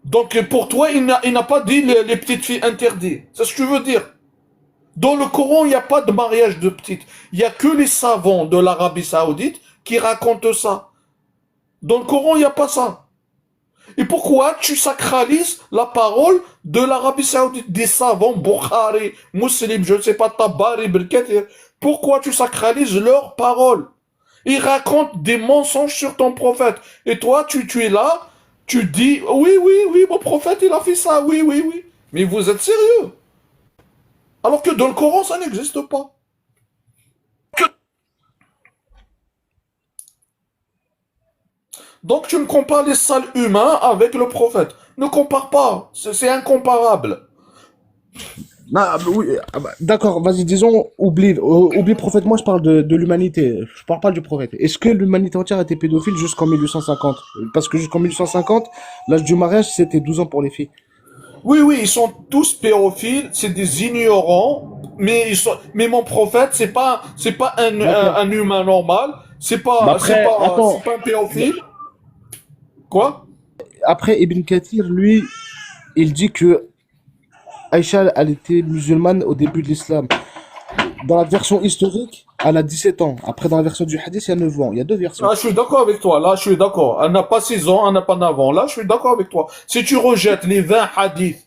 Donc, pour toi, il n'a pas dit les petites filles interdites. C'est ce que tu veux dire. Dans le Coran, il n'y a pas de mariage de petites. Il n'y a que les savants de l'Arabie Saoudite qui racontent ça. Dans le Coran, il n'y a pas ça. Et pourquoi tu sacralises la parole de l'Arabie Saoudite, des savants, Bukhari, Muslim, je ne sais pas, Tabari, Belkathir? Pourquoi tu sacralises leurs paroles? Ils racontent des mensonges sur ton prophète. Et toi, tu es là, tu dis, oui, mon prophète, il a fait ça, oui. Mais vous êtes sérieux? Alors que dans le Coran, ça n'existe pas. Donc tu me compares les sales humains avec le prophète. Ne compare pas, c'est incomparable. Oui, d'accord, vas-y, disons, oublie le prophète, moi je parle de l'humanité, je parle pas du prophète. Est-ce que l'humanité entière était pédophile jusqu'en 1850? Parce que jusqu'en 1850, l'âge du mariage, c'était 12 ans pour les filles. Oui, ils sont tous pédophiles, c'est des ignorants, mais mon prophète, c'est pas un humain normal, c'est pas un pédophile. Quoi? Après, Ibn Kathir, lui, il dit que Aïcha, elle était musulmane au début de l'islam. Dans la version historique, elle a 17 ans. Après, dans la version du hadith, il y a 9 ans. Il y a deux versions. Là, je suis d'accord avec toi. Là, je suis d'accord. Elle n'a pas 6 ans, elle n'a pas 9 ans. Là, je suis d'accord avec toi. Si tu rejettes les 20 hadiths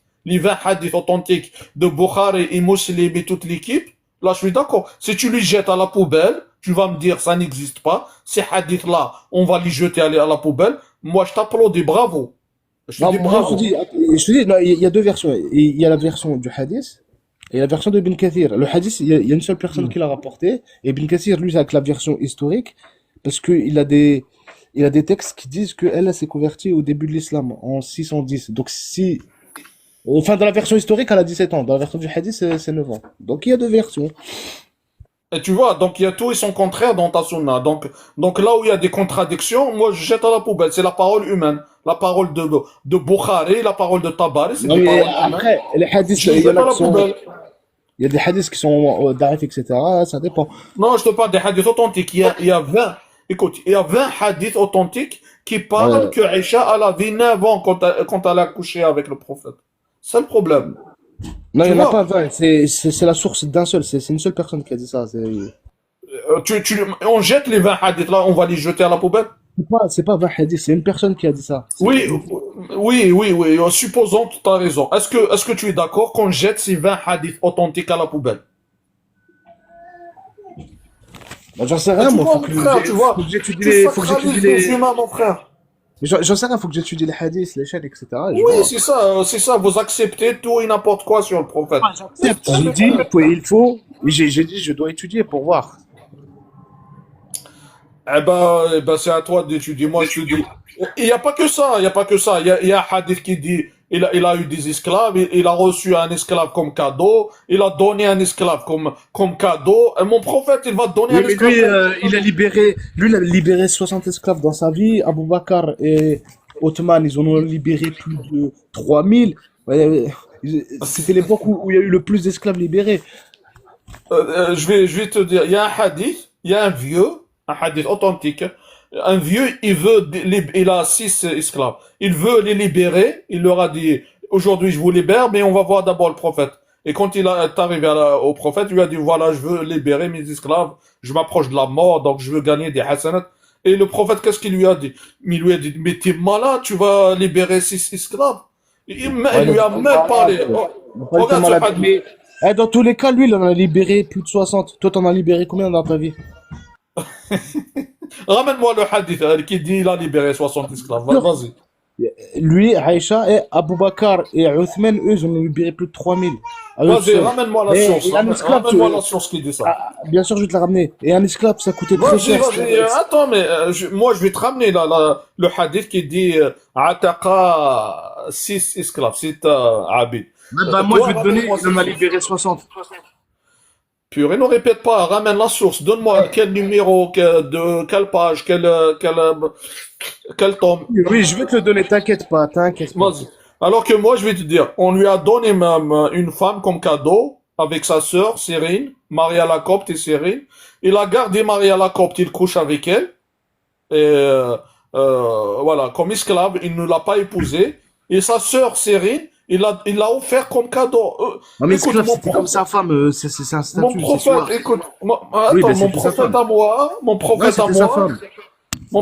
authentiques de Bukhari et Muslim et toute l'équipe, là, je suis d'accord. Si tu les jettes à la poubelle, tu vas me dire, ça n'existe pas. Ces hadiths-là, on va les jeter à la poubelle. Moi, je t'applaudis, bravo. Je te dis bravo. Je te dis, non, il y a deux versions. Il y a la version du hadith et la version de Ibn Kathir. Le hadith, il y a une seule personne qui l'a rapporté. Et Ibn Kathir, lui, c'est avec la version historique, parce qu'il a des textes qui disent qu'elle s'est convertie au début de l'islam, en 610. Donc, enfin, dans la version historique, elle a 17 ans. Dans la version du hadith, c'est 9 ans. Donc, il y a deux versions. Et tu vois, donc il y a tout et son contraire dans ta sunna. Donc là où il y a des contradictions, moi je jette à la poubelle. C'est la parole humaine. La parole de Bukhari, la parole de Tabari, c'est des paroles humaines. Après, les hadiths, je jette à la poubelle. Il y a des hadiths qui sont d'arif, etc. Ça dépend. Non, je te parle des hadiths authentiques. Il y a 20, écoute, il y a 20 hadiths authentiques qui parlent que Aïcha, elle avait 9 ans quand elle a couché avec le prophète. C'est le problème. Non, Tu il n'y en a vois? pas 20. C'est la source d'un seul. C'est une seule personne qui a dit ça. On jette les 20 hadiths là, on va les jeter à la poubelle? C'est pas 20 hadiths, c'est une personne qui a dit ça. Oui. Supposons que tu as raison. Est-ce que tu es d'accord qu'on jette ces 20 hadiths authentiques à la poubelle? Bah, j'en sais rien, Tu moi. vois, mon frère, tu vois, tu sacralises les humains, mon frère. J'en sais rien, faut que j'étudie les hadiths, les chaînes, etc. Oui, c'est ça, vous acceptez tout et n'importe quoi sur le prophète. J'accepte, j'ai dit, j'ai dit, je dois étudier pour voir. Eh ben, c'est à toi d'étudier. Moi, je te dis. Il n'y a pas que ça, il y a un hadith qui dit, il a eu des esclaves, il a reçu un esclave comme cadeau, il a donné un esclave comme cadeau. Et mon prophète, il va donner un esclave. Il a libéré 60 esclaves dans sa vie. Abou Bakr et Othman, ils en ont libéré plus de 3000. C'était l'époque où il y a eu le plus d'esclaves libérés. Je vais te dire, il y a un hadith, il y a un hadith authentique. Un vieux, il a 6 esclaves. Il veut les libérer. Il leur a dit, aujourd'hui je vous libère, mais on va voir d'abord le prophète. Et quand il est arrivé au prophète, il lui a dit, voilà, je veux libérer mes esclaves. Je m'approche de la mort, donc je veux gagner des hasanat. Et le prophète, qu'est-ce qu'il lui a dit? Il lui a dit, mais t'es malade, tu vas libérer 6 esclaves. Il lui a même parlé. Regarde ce hadith. Dans tous les cas, lui, il en a libéré plus de 60. Toi, t'en as libéré combien dans ta vie? Ramène-moi le hadith qui dit il a libéré 60 esclaves. Vas-y. Lui, Aïcha et Abou Bakr et Uthman, eux, ils ont libéré plus de 3000. Vas-y, ramène-moi la source. Ramène-moi la source qui dit ça. Bien sûr, je vais te la ramener. Et un esclave, ça coûtait très cher. Vas-y. Attends, mais moi, je vais te ramener le hadith qui dit Ataqa 6 esclaves, 6 abid. Moi, je vais te donner, il en a libéré 60. Purée, ne répète pas, ramène la source. Donne-moi quel numéro, de quelle page, quel tome. Oui, je vais te le donner, t'inquiète pas. Vas-y. Alors que moi, je vais te dire, on lui a donné même une femme comme cadeau, avec sa sœur, Cyrine, Maria la Copte et Cyrine. Il a gardé Maria la Copte, il couche avec elle. Et voilà, comme esclave, il ne l'a pas épousée. Et sa sœur, Cyrine, il l'a offert comme cadeau. Mais esclave, c'était comme sa femme, c'est un statut. Mon prophète, écoute, mon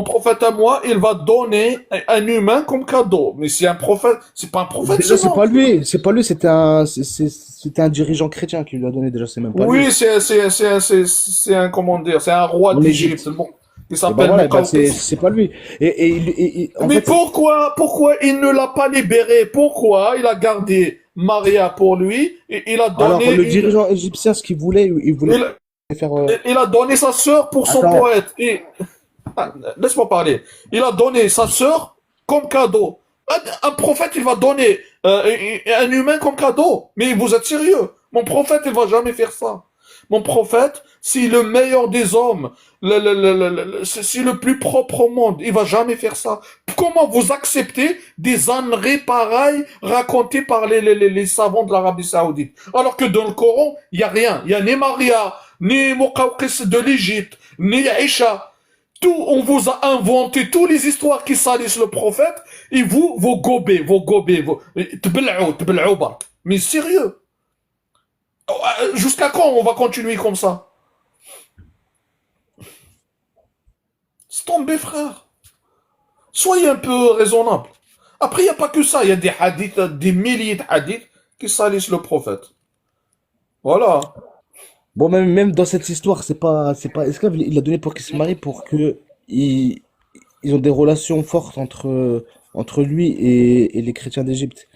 prophète à moi, il va donner un humain comme cadeau. Mais c'est un prophète, c'est pas un prophète. Déjà, c'est pas lui, c'était un dirigeant chrétien qui lui a donné, déjà, c'est même pas lui. Oui, c'est un, comment dire, c'est un roi d'Égypte. Bon. Il s'appelle c'est pas lui. Mais pourquoi il ne l'a pas libéré? Pourquoi il a gardé Maria pour lui et il a donné... Alors, le dirigeant égyptien, ce qu'il voulait, il a donné sa sœur pour son poète. Laisse-moi parler. Il a donné sa sœur comme cadeau. Un prophète, il va donner un humain comme cadeau. Mais vous êtes sérieux? Mon prophète, il va jamais faire ça. Mon prophète, c'est le meilleur des hommes, c'est le plus propre au monde. Il va jamais faire ça. Comment vous acceptez des âneries pareilles racontées par les savants de l'Arabie Saoudite? Alors que dans le Coran, il y a rien. Il y a ni Maria, ni Muqawqis de l'Égypte, ni Aïcha. Tout, on vous a inventé toutes les histoires qui salissent le prophète et vous gobez. Tbel'ou bark. Mais sérieux? Jusqu'à quand on va continuer comme ça? C'est tombé, frère. Soyez un peu raisonnable. Après, il n'y a pas que ça. Il y a des hadiths, des milliers de hadiths qui salissent le prophète. Voilà. Bon, même dans cette histoire, c'est pas esclave. Il a donné pour qu'il se marie pour que ils ont des relations fortes entre lui et les chrétiens d'Égypte.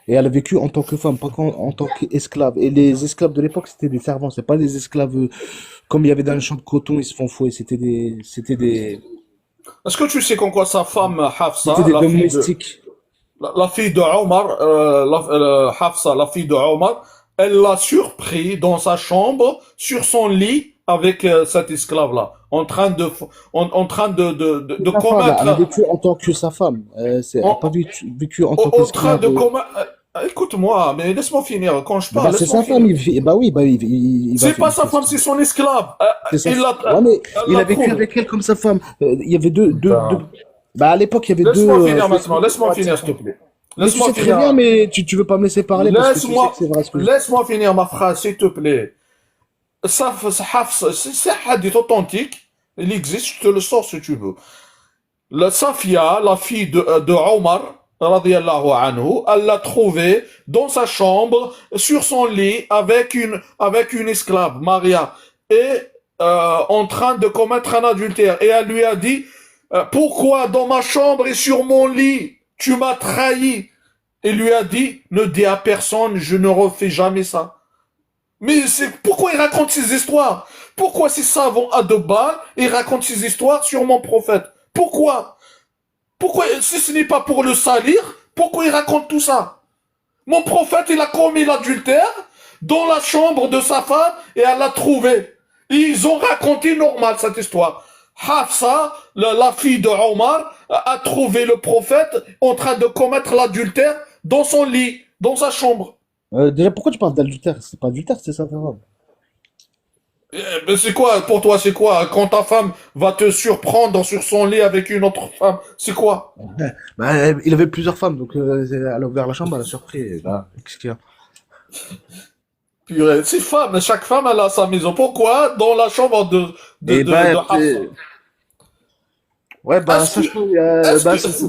Et elle a vécu en tant que femme, pas en tant qu'esclave. Et les esclaves de l'époque, c'était des servants. C'est pas des esclaves comme il y avait dans les champs de coton, ils se font fouet. C'était des. Est-ce que tu sais qu'en quoi sa femme Hafsa, C'était des domestiques. La fille de Omar, Hafsa, la fille de Omar, elle l'a surpris dans sa chambre, sur son lit, avec cet esclave-là, en train de commettre. Elle a vécu en tant que sa femme. Elle n'a pas vécu en tant qu'esclave. Écoute-moi, mais laisse-moi finir. Quand je parle, Bah, c'est laisse-moi sa femme, finir. bah oui, bah, il va C'est pas faire. sa femme, c'est son esclave. C'est sa Il l'a Ouais, mais elle il l'a a vécu trouvé. avec elle comme sa femme. Il y avait deux. Ben, Bah, à l'époque, il y avait laisse-moi deux. finir maintenant. Facebook Laisse-moi finir, WhatsApp. s'il te plaît. Mais tu Laisse-moi sais très bien, finir. mais tu veux pas me laisser parler parce que tu sais que c'est vrai ce que je dis. Laisse-moi finir ma phrase, s'il te plaît. Ça, c'est un hadith authentique. Il existe, je te le sors si tu veux. La Safia, la fille de Omar, radiyallahu anhu, elle l'a trouvée dans sa chambre, sur son lit, avec une esclave, Maria, et en train de commettre un adultère. Et elle lui a dit, pourquoi dans ma chambre et sur mon lit, tu m'as trahi? Il lui a dit, ne dis à personne, je ne refais jamais ça. Mais pourquoi il raconte ces histoires? Pourquoi ces savants à deux balles, ils racontent ces histoires sur mon prophète? Pourquoi? Pourquoi, si ce n'est pas pour le salir, pourquoi il raconte tout ça? Mon prophète, il a commis l'adultère dans la chambre de sa femme et elle l'a trouvé. Et ils ont raconté normal cette histoire. Hafsa, la fille de Omar, a trouvé le prophète en train de commettre l'adultère dans son lit, dans sa chambre. Déjà, pourquoi tu parles d'adultère? C'est pas adultère, c'est sa femme. Mais c'est quoi, pour toi, c'est quoi? Quand ta femme va te surprendre sur son lit avec une autre femme, c'est quoi? Bah, il avait plusieurs femmes, donc elle a ouvert la chambre, elle a surpris. Et là, qu'est-ce qu'il y a? Purée, ces femmes, chaque femme, elle a sa maison. Pourquoi dans la chambre Et de bah, Hafsa? ouais, bah, Est-ce ça, que, je est-ce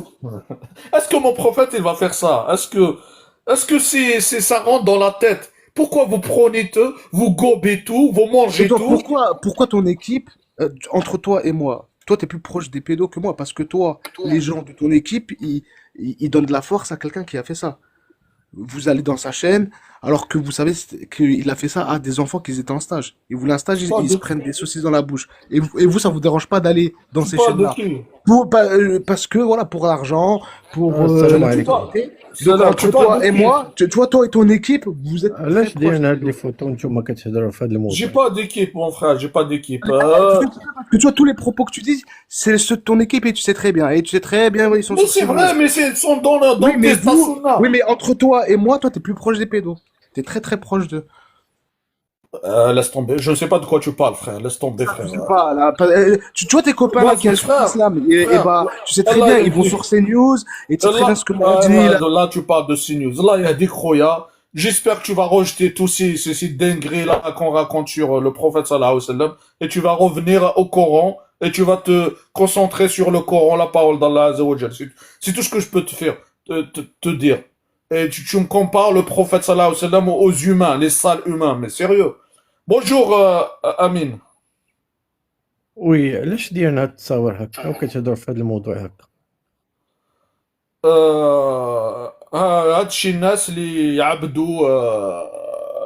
est-ce que mon prophète, il va faire ça? Est-ce que ça rentre dans la tête? Pourquoi vous prenez tout, vous gobez tout, vous Et mangez toi, tout? pourquoi ton équipe, entre toi et moi, toi, t'es plus proche des pédos que moi, parce que toi, les gens de ton équipe, ils donnent de la force à quelqu'un qui a fait ça. Vous allez dans sa chaîne, alors que vous savez qu'il a fait ça à des enfants qui étaient en stage. Ils voulaient un stage, Pas ils se de, prennent des saucisses dans la bouche. Et vous, ça vous dérange pas d'aller dans ces pas de chaînes-là. qui? Parce que, voilà, pour l'argent, pour السلام la Tu عليكم. parles, popularité. Donc, Salam, entre tu parles toi de et qui? moi, toi et ton équipe, vous êtes très علاش proches دايرين des هاد لي pédos. فوتو نتوما كتهضروا في هاد J'ai الموضوع؟ pas d'équipe, mon frère, j'ai pas d'équipe. Tu sais très bien, parce que toi, tous les propos que tu dis, c'est ceux de ton équipe et tu sais très bien. Et tu sais très bien, ils sont Mais sur c'est ces vrai, news. mais ils sont Oui, dans mais tes vous, stations. oui, mais entre toi et moi, toi, t'es plus proche des pédos. T'es très très proche d'eux. Laisse tomber, je ne sais pas de quoi tu parles, frère. Laisse tomber, Ça, frère. je sais pas, là, tu vois tes copains là Moi, qui insultent frère, l'islam, et frère, bah, tu sais très Allah bien, ils vont yahdik. sur ces news, et tu sais très bien Là, ce que moi je dis là. là, tu parles de CNews. Allah yahdik, Khoya. J'espère que tu vas rejeter tous ces dingueries là qu'on raconte sur le prophète sallallahu alayhi wa sallam, et tu vas revenir au Coran, et tu vas te concentrer sur le Coran, la parole d'Allah Azza wa Jal. C'est tout ce que je peux te faire, te dire. Et tu me compares le prophète sallallahu alayhi wa sallam aux humains, les sales humains, mais sérieux. Bonjour, Amin. وي علاش ديالنا هاد التصاور هكا وكتهضروا في هاد الموضوع هكا؟ هادشي الناس اللي يعبدوا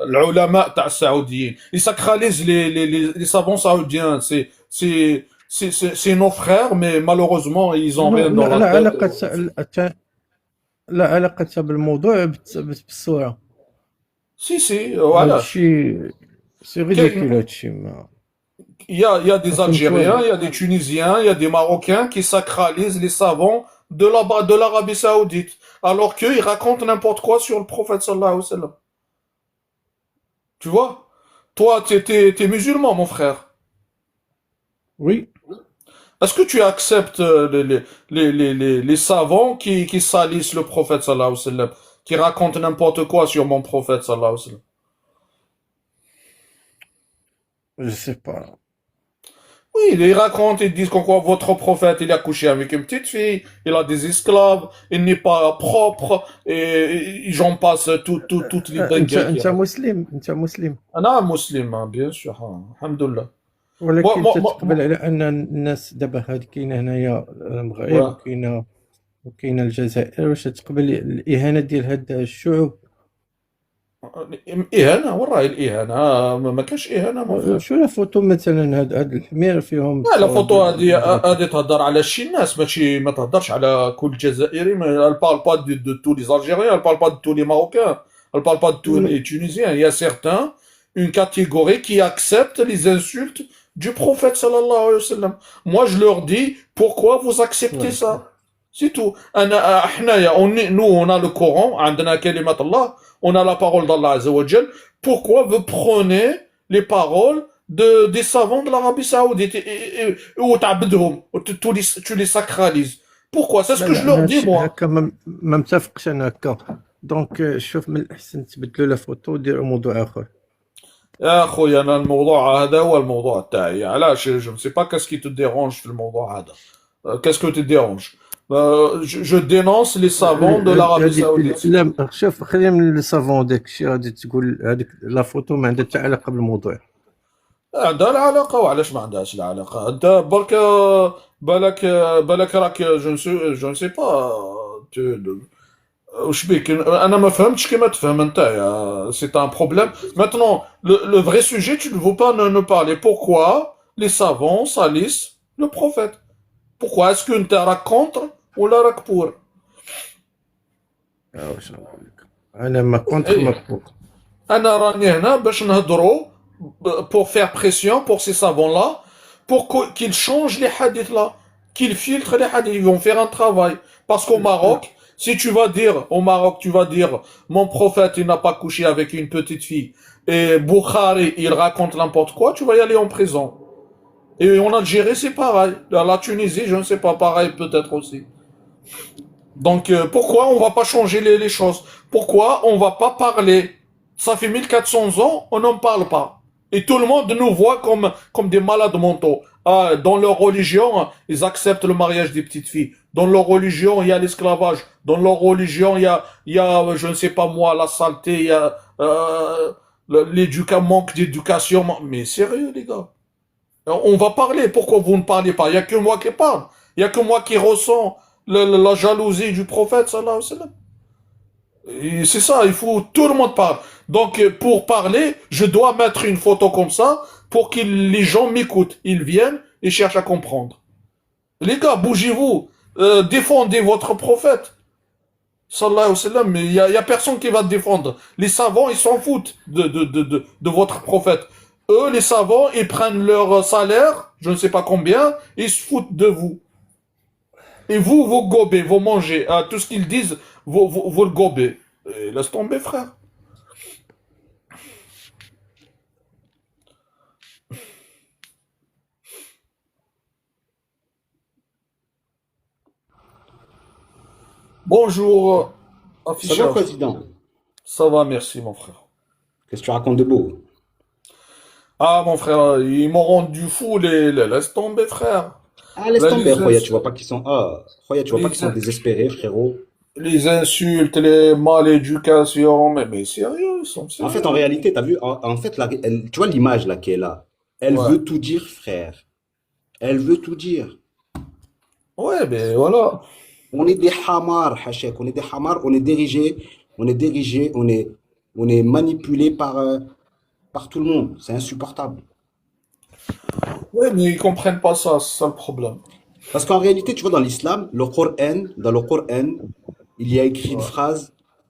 العلماء تاع السعوديين. Ils sacralisent les savants saoudiens. C'est nos frères, mais malheureusement, ils ont rien dans لا la لا tête. علاقة لا علاقة بالموضوع بالصورة. Si, هاد voilà. الشيء سي ريديكول هادشي ما Il y a des فهمتوا Algériens, il y a des Tunisiens, il y a des Marocains qui sacralisent les savants de l'Arabie Saoudite, alors qu'ils racontent n'importe quoi sur le prophète sallallahu alayhi wa sallam. Tu vois? Toi, t'es musulman, mon frère. وي. Est-ce que tu acceptes les savants qui salissent le prophète sallallahu alayhi wa sallam, qui racontent n'importe quoi sur mon prophète sallallahu alayhi wa sallam? Je sais pas. Oui, ils racontent, ils disent qu'en quoi votre prophète, il a couché avec une petite fille, il a des esclaves, il n'est pas propre, et j'en passe toutes les انت dingueries qu'il y a. انت مسلم أنا مسلم, bien sûr, alhamdulillah. ولكن Moi, moi, moi, تتقبل على ان الناس دابا هاد كاينه هنايا المغرب ouais. وكاينه الجزائر، واش تقبل الاهانه ديال هاد الشعوب؟ إهانة؟ وين راهي الإهانة؟ ما كاش إهانة, mon frère. شو لا فوتو مثلا هاد الحمير فيهم لا فوتو صوابين هذه تهضر على شي ناس, ماشي ما تهضرش على كل جزائري. Elle parle pas de tous les Algériens, elle parle pas de tous les Marocains, elle parle pas de tous les Tunisiens. Il y a certains, une catégorie qui accepte les insultes du prophète sallallahu alayhi wa sallam. Moi, je leur dis, pourquoi vous acceptez ça? C'est tout. Nous, on a le Coran, عندنا كلمة الله, on a la parole d'Allah Azza wa Jal. Pourquoi vous prenez les paroles des savants de l'Arabie Saoudite et tu les sacralises? Pourquoi? C'est ce que je leur dis, moi. هكا ما متفقش انا هكا. دونك شوف من الاحسن تبدلوا لا فوتو وديروا موضوع اخر. يا خويا انا الموضوع هذا هو الموضوع تاعي. علاش جو ne sais pas qu'est-ce qui te dérange في الموضوع هذا. Qu'est-ce que te dérange? Je dénonce les savants de l'Arabie Saoudite. لا شوف خلينا من الصافون داك الشيء غادي تقول هذيك لا فوتو ما عندها حتى علاقه بالموضوع. عندها العلاقة وعلاش ما عندهاش العلاقة؟ انت برك بالك راك جو ne sais pas وش بيك انا ما فهمتش كيما تفهم نتايا. C'est un problème. Maintenant, le vrai sujet, tu ne veux pas ne parler. Pourquoi les savants salissent le prophète? Pourquoi? Est-ce que انت راك contre ولا راك pour? واش نقول لك انا ما كونتر ما بور. انا راني هنا باش نهضروا pour faire pression pour ces savants-là, pour qu'ils changent les hadiths là, qu'ils filtrent les hadiths, ils vont faire un travail. Parce qu'au Maroc, si tu vas dire, au Maroc, tu vas dire, mon prophète, il n'a pas couché avec une petite fille, et Bukhari, il raconte n'importe quoi, tu vas y aller en prison. Et en Algérie, c'est pareil. Dans la Tunisie, je ne sais pas, pareil peut-être aussi. Donc, pourquoi on va pas changer les choses? Pourquoi on va pas parler? Ça fait 1400 ans, on n'en parle pas. Et tout le monde nous voit comme des malades mentaux. Ah, dans leur religion, ils acceptent le mariage des petites filles. Dans leur religion, il y a l'esclavage. Dans leur religion, il y a, je ne sais pas moi, la saleté, il y a manque d'éducation. Mais sérieux, les gars. On va parler. Pourquoi vous ne parlez pas? Il n'y a que moi qui parle. Il n'y a que moi qui ressens la jalousie du prophète, sallallahu alayhi wa sallam. Et c'est ça, il faut tout le monde parle. Donc pour parler, je dois mettre une photo comme ça pour que les gens m'écoutent. Ils viennent et cherchent à comprendre. Les gars, bougez-vous, défendez votre prophète. Sallallahu alayhi wa sallam, mais il y a personne qui va te défendre. Les savants, ils s'en foutent de votre prophète. Eux, les savants, ils prennent leur salaire, je ne sais pas combien, ils se foutent de vous. Et vous gobez, vous mangez. Tout ce qu'ils disent, vous le gobez. Et laisse tomber, frère. Bonjour, affichage. Ça va, président? Ça va, merci, mon frère. Qu'est-ce que tu racontes de beau? Ah, mon frère, ils m'ont rendu fou, laisse tomber, frère. Ah, laisse tomber, Khoya, tu vois pas qu'ils sont... Ah, Khoya, tu vois pas qu'ils sont désespérés, frérot? Les insultes, les maléducations, mais sérieux, ils sont sérieux. En fait, en réalité, t'as vu, en fait, tu vois l'image là qui est là. Elle veut tout dire, frère. Elle veut tout dire. Ouais, mais voilà. On est des hamars, Hachek, on est des hamars, on est dirigé, on est manipulé par tout le monde. C'est insupportable. Ouais, mais ils comprennent pas ça, c'est ça le problème. Parce qu'en réalité, tu vois, dans l'islam, dans le Coran, il y a écrit une phrase,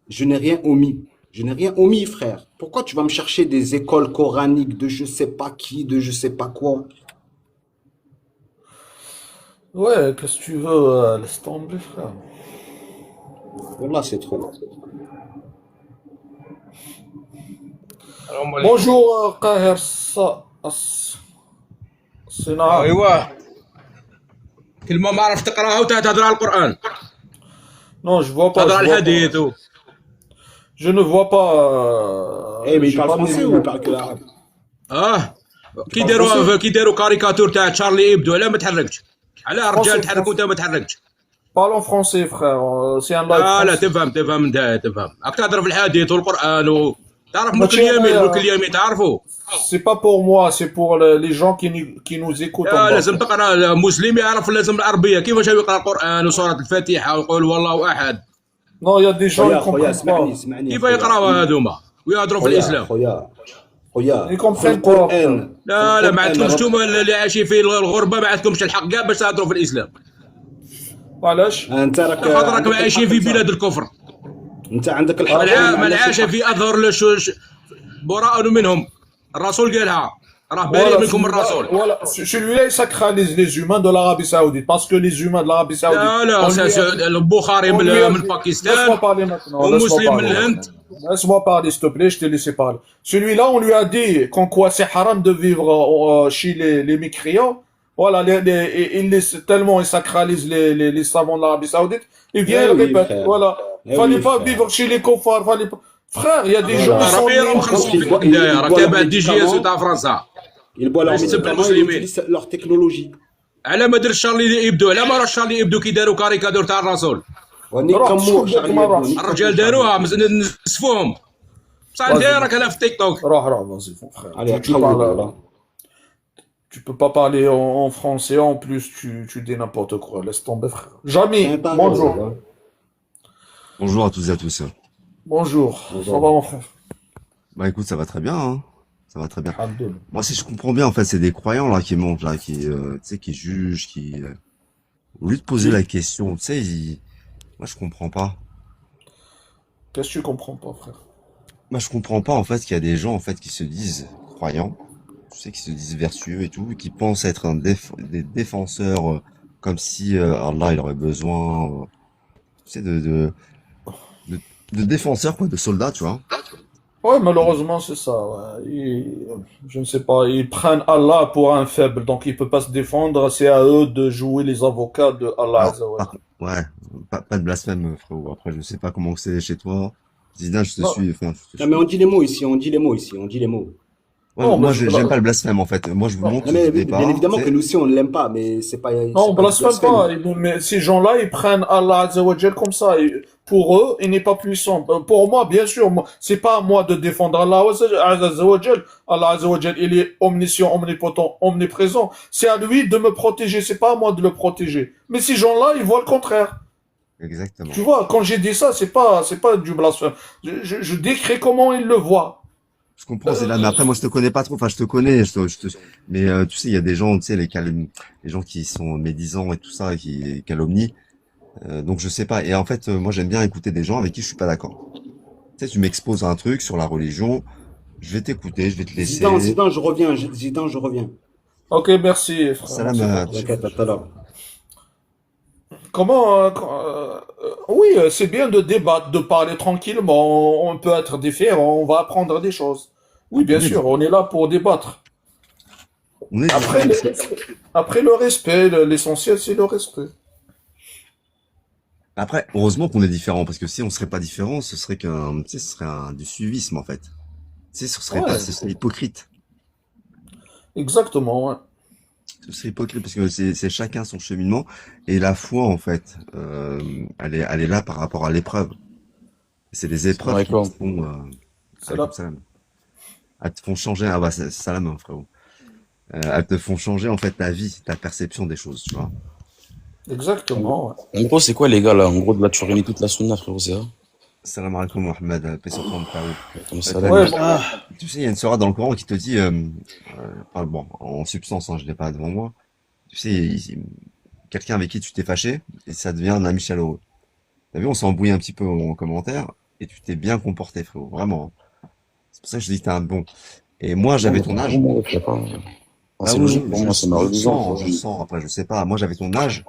je n'ai rien omis. Je n'ai rien omis, frère. Pourquoi tu vas me chercher des écoles coraniques de je sais pas qui, de je sais pas quoi? Ouais, qu'est-ce que tu veux, laisse tomber, frère. Voilà, c'est trop. Bonjour, Qaher Sina. ايوه كلمه ما عرفت تقراها وتهضر على القران. Non, je vois pas. تهضر على الحديث. Je ne vois pas. Eh, mais il parle français ou il parle que l'arabe? كيديروا كاريكاتور تاع تشارلي ابدو علاه ما تحركتش؟ علاه الرجال تحركوا وانت ما تحركتش؟ Parle en français, frère. C'est un live. لا تفهم انت تفهم. راك تهضر في الحديث والقران تعرف ملك اليمين تعرفوا؟ C'est pas pour moi, c'est pour les gens qui nous écoutent. لازم تقرا مسلم يعرف لازم العربيه كيفاش يقرا القران وسوره الفاتحه ويقول والله احد. Non, il y a des gens qui comprennent pas. كيف يقراوا هذوما ويهضروا في الاسلام؟ خويا Ils comprennent pas. لا ما عندكمش نتوما اللي عايشين في الغربه ما عندكمش الحق كاع باش تهضروا في الاسلام. علاش؟ انت راك عايشين في بلاد الكفر. انت عندك الحق. من عاش في اظهر براء منهم. الرسول قالها راه بريء Voilà, منكم من celui-là, الرسول. voilà, celui-là, il sacralise les humains de l'Arabie Saoudite. Parce que les humains de l'Arabie Saoudite, لا لا on lui a dit, البخاري on من lui a من dit, باكستان laisse-moi parler maintenant, laisse-moi ومسلم من parler. الهند. Laisse-moi parler, s'il te plaît, je t'ai laissé parler. Celui-là, on lui a dit qu'en quoi c'est haram de vivre chez les mécréants. Voilà, tellement ils sacralisent les savants de l'Arabie Saoudite. Il vient, Eh il oui, répète. frère. Voilà. Eh Fallait oui, pas frère. vivre chez les koffars. Fallait pas. Frère, il y a des gens Voilà. qui sont راه راهم libres. خلصوا Donc, فيك الداية راه boit تابع leurs الدي جي اس médicaments, تاع فرنسا ils boivent leurs باش تسب médicaments, ils المسلمين. utilisent leur technologie. على ما دار شارلي يبدو، على ما راه شارلي يبدو كي داروا كاريكاتور تاع الرسول، وني روح كمو شكون شارلي ما يبدو روحش. ني كمو الرجال شارلي داروها يبدو. نسفوهم بصح انت Vas-y. راك هنا في تيك توك. روح, vas-y, mon frère. Allez, Tu تحول parles, والله. tu peux pas parler en français, en plus tu dis n'importe quoi. Laisse tomber, frère. Jamy, C'est un taré, bonjour. والله. Bonjour à tous et à tous. Bonjour. Ça va, mon frère? Bah écoute, ça va très bien, hein. Ça va très bien. Alhamdoulilah. Moi, si je comprends bien, en fait, c'est des croyants là qui montent là, qui, tu sais, qui jugent, qui, au lieu de poser la question, tu sais, moi je comprends pas. Qu'est-ce que tu comprends pas, frère? Moi, je comprends pas en fait qu'il y a des gens en fait qui se disent croyants, tu sais, qui se disent vertueux et tout, qui pensent être des défenseurs, comme si Allah il aurait besoin, tu sais, de défenseurs quoi, de soldats, tu vois. Ouais, malheureusement, c'est ça. Ouais. Je ne sais pas, ils prennent Allah pour un faible, donc il peut pas se défendre. C'est à eux de jouer les avocats de Allah. Alors, Azza wa Jalla. ouais, pas de blasphème, frérot. Après, je sais pas comment c'est chez toi. Zidane, je te Non. suis, enfin, je te Non, mais suis. on dit les mots ici, on dit les mots ici, on dit les mots. Ouais, Non, moi, mais j'aime pas le blasphème, en fait. Moi, je vous Non. montre Non, mais des bien débats, évidemment tu que sais. nous aussi on ne l'aime pas, mais c'est pas. Non, on c'est pas du blasphème blasphème. pas. Mais ces gens-là, ils prennent Allah Azza wa Jalla comme ça. Et pour eux, il n'est pas puissant. Pour moi, bien sûr, c'est pas à moi de défendre Allah Azza wa Jalla. Allah Azza wa Jalla, il est omniscient, omnipotent, omniprésent. C'est à lui de me protéger. C'est pas à moi de le protéger. Mais ces gens-là, ils voient le contraire. Exactement. Tu vois, quand j'ai dit ça, c'est pas du blasphème. Je décris comment ils le voient. Je comprends, c'est là, mais après, moi, je te connais pas trop. Enfin, je te connais, mais tu sais, il y a des gens, tu sais, les gens qui sont médisants et tout ça, et qui calomnient. Donc, je sais pas. Et en fait, moi, j'aime bien écouter des gens avec qui je suis pas d'accord. Tu sais, tu m'exposes un truc sur la religion, je vais t'écouter, je vais te laisser. Zidane, je reviens. Zidane, je reviens. Ok, merci, frère. Salam Merci à- beaucoup. T'inquiète, à tout à l'heure. Comment oui, c'est bien de débattre, de parler tranquillement. On peut être différent, on va apprendre des choses. Oui, bien On est- sûr, on est là pour débattre. On est Après, différents. après le respect, l'essentiel, c'est le respect. Après, heureusement qu'on est différents, parce que si on serait pas différents, ce serait tu sais, ce serait du suivisme, en fait. Tu sais, ce serait Ouais. ce serait hypocrite. Exactement, ouais. Ce serait hypocrite parce que c'est chacun son cheminement et la foi, en fait, elle est là par rapport à l'épreuve. C'est les épreuves qui te font, Salam. salam. Elles te font changer, ah bah, salam, hein, frérot. Elles te font changer, en fait, ta vie, ta perception des choses, tu vois. Exactement, ouais. En gros, c'est quoi les gars là? En gros, de là, tu réunis toute la sunna, frérot, c'est ça? Salam alaikum, Mohamed, paix sur toi, frérot. Comme ça, Ouais, bon, Tu sais, il y a une sourate dans le Coran qui te dit, enfin, bon, en substance, hein, je l'ai pas devant moi. Tu sais, quelqu'un avec qui tu t'es fâché et ça devient un ami chaleureux. T'as vu, on s'est embrouillé un petit peu en commentaire et tu t'es bien comporté, frérot, vraiment. C'est pour ça que je te dis que t'es un bon. Et moi, j'avais ton âge. C'est logique pour moi, c'est ma religion. Je sens, après, je sais pas. Moi, j'avais ton âge,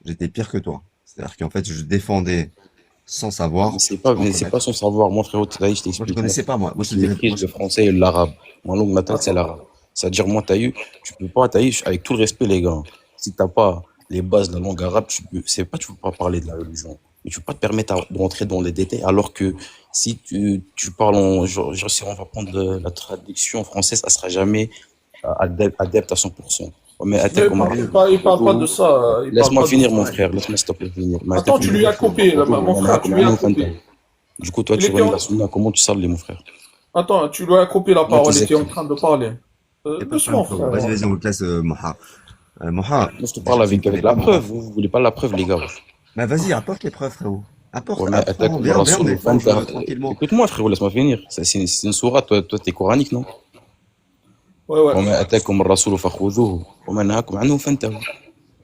j'étais pire que toi. C'est-à-dire qu'en fait, je défendais sans savoir. Mais c'est pas son savoir. Moi, frérot, je t'explique. Moi, je connaissais pas, moi. Moi, Je maîtrise le français et l'arabe. Ma langue maternelle, c'est l'arabe. C'est-à-dire, moi, tu peux pas, avec tout le respect, les gars. Si t'as pas les bases de la langue arabe, tu peux pas parler de la religion. Mais tu peux pas te permettre de rentrer dans les détails, alors que si tu parles si on va prendre la traduction française, ça sera jamais adepte à 100%. Mais il parle pas de ça. Laisse-moi finir, mon frère. Laisse-moi s'il te plaît finir. Attends, tu lui as coupé, là, mon frère, tu lui as coupé. Du coup, toi, tu relis la sunna. Comment tu salues, mon frère? Attends, tu lui as coupé la parole, il était en train de parler. Y a pas de Doucement, problème, frère. Vas-y, on te laisse, Moha. Moha. Moi, je te parle avec la preuve. Vous voulez pas la preuve, les gars? Bah, vas-y, apporte les preuves, frérot. Apporte, Ouais, mais apprends, attaque viens, le viens, on est Rasoul, fan, tranquillement. Écoute-moi, frérot, laisse-moi finir. C'est une sourate, toi, t'es coranique, non? Ouais, ouais. وما أتاكم الرسول فخذوه وما نهاكم عنه فانتهوا.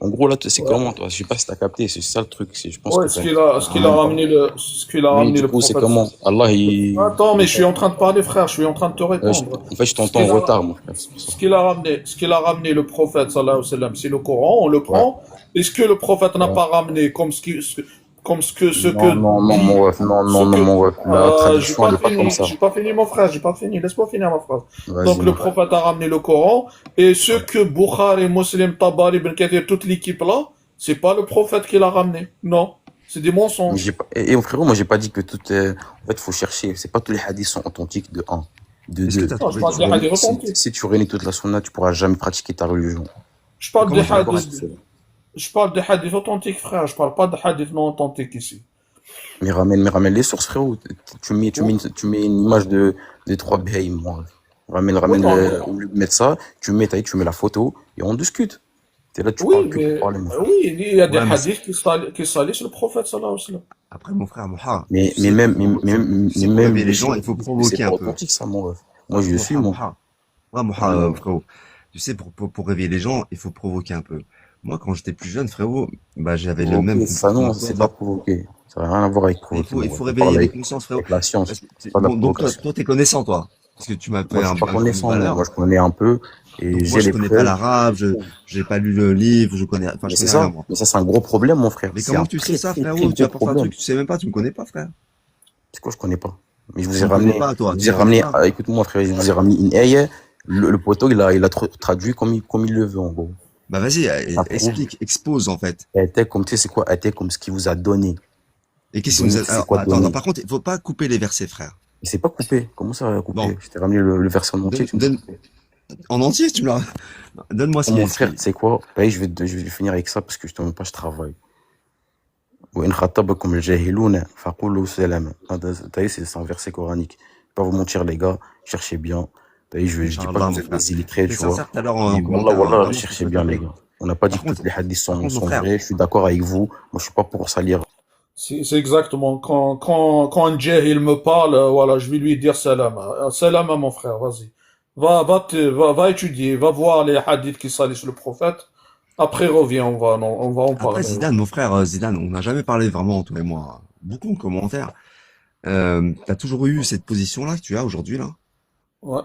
En gros, là, c'est comment, toi? Je sais pas si t'as capté, c'est ça le truc. Je pense Ouais, que ce qu'il a ramené Mais ramené du le coup, c'est prophète. comment? Allah, il. Attends, mais je suis en train de parler, frère, je suis en train de te En répondre. fait, je Ce t'entends en qu'il a, retard, mon frère. C'est pour ça. ce qu'il a ramené le prophète, sallallahu alayhi wa sallam, c'est le Coran, on le Ouais. prend. Est-ce que le prophète n'a Ouais. pas ramené comme ce Non, que non, non, dit, mon ref, non, non, non, mon ref. La tradition, elle est pas comme ça. j'ai pas fini mon frère, j'ai pas fini, laisse-moi finir ma phrase. Vas-y, Donc le mon frère. prophète a ramené le Coran, et ce que Bukhari, Muslim, Tabari, Ibn Kathir, toute l'équipe là, c'est pas le prophète qui l'a ramené. Non, c'est des Mais mensonges. j'ai pas... Et frérot, moi, j'ai pas dit que tout est. En fait, faut chercher. C'est pas tous les hadiths sont authentiques, de 1. De Est-ce que 2. tu as Non, je trouvé parle des hadiths Si, authentiques. si tu réunis toute la sunna, tu pourras jamais pratiquer ta religion. Je parle des comment tu vas hadiths, je parle des hadiths authentiques, frère, je parle pas de hadiths non authentiques ici. Mais ramène les sources, frérot. Tu mets une image de 3 beheim, moi. Ramène Oui, non, au lieu de mettre ça, tu mets la photo et on discute. T'es là, tu oui, parles que mais pour parler, mon frère. oui, il y a des Ouais, mais hadiths qui salissent le prophète, sallallahu alayhi wa sallam. après, mon frère Moha, Mais tu sais, même, c'est pour même réveiller les les gens, il faut provoquer c'est un pas peu. authentique, ça, mon ref. Moi, je suis, Moha, moi. Moha. Ouais, Moha, frérot. Tu sais, pour réveiller les gens, il faut provoquer un peu. Moi, quand j'étais plus jeune, frérot, bah, j'avais le même Provoquer, ça, comportement non, que toi. c'est pas provoquer. Ça n'a rien à voir avec Mais provoquer, il mon faut ref. On parle réveiller les avec, consciences, frérot. avec la science. Parce que C'est pas de la bon, donc provocation. toi, t'es connaissant, toi. Parce que tu m'as fait Moi, je suis pas un cours connaissant, tout à moi. l'heure. Moi, je connais un peu et Donc moi, j'ai je les connais pas preuves. l'arabe, j'ai pas lu le livre, je connais, enfin, Mais je c'est connais rien, ça. moi. Mais ça, c'est un gros problème, mon frère. Mais C'est comment un tu sais très, ça, très, très frérot? Tu gros apportes un problème. truc, tu sais même pas, tu me connais pas, frère. C'est quoi, je connais pas. Mais je vous Tu ai me connais ramené, pas, toi, je tu vous ai me connais ramené, pas. écoute-moi, frère, je vous ai ramené une ayah. Le poteau, il a traduit comme il le veut, en gros. Bah vas-y, Ça prouve. explique, expose, en fait. Était comme, tu sais, c'est quoi? Était comme ce qu'il vous a donné. Et qu'est-ce que vous Donner, êtes... c'est Alors, quoi attends, non, donner? par contre, il faut pas couper les versets, frère. Il s'est pas coupé. Comment ça va couper? Bon, Je t'ai ramené le verset en entier, tu me dis. en entier, tu me l'as... Donne-moi ce Mon qui est... frère, c'est quoi? Bah, je vais finir avec ça parce que je te montre pas, je travaille. وإن خاطبكم الجاهلون فقولوا سلاما. T'as vu, c'est un verset coranique. Pas vous mentir, les gars, cherchez bien. T'as vu, je dis pas Inch'Allah, que mon vous êtes frère. des illettrés, T'es tu vois. sincère tout à l'heure en Mais commentaire, wallah, vraiment, je cherchez peux bien, pas les dire. gars. On n'a pas dit Par que toutes les hadiths contre, mon sont frère, vrais. Je suis d'accord avec vous. Moi, je suis pas pour salir. C'est exactement, quand un djahil me parle, voilà, je vais lui dire salam. Salam à mon frère, vas-y. Va étudier, va voir les hadiths qui salissent le prophète. Après, reviens, on va en après, parler. Zidane, mon frère, Zidane, on n'a jamais parlé vraiment, toi et moi, beaucoup de commentaires. T'as toujours eu cette position-là que tu as aujourd'hui, là? Ouais,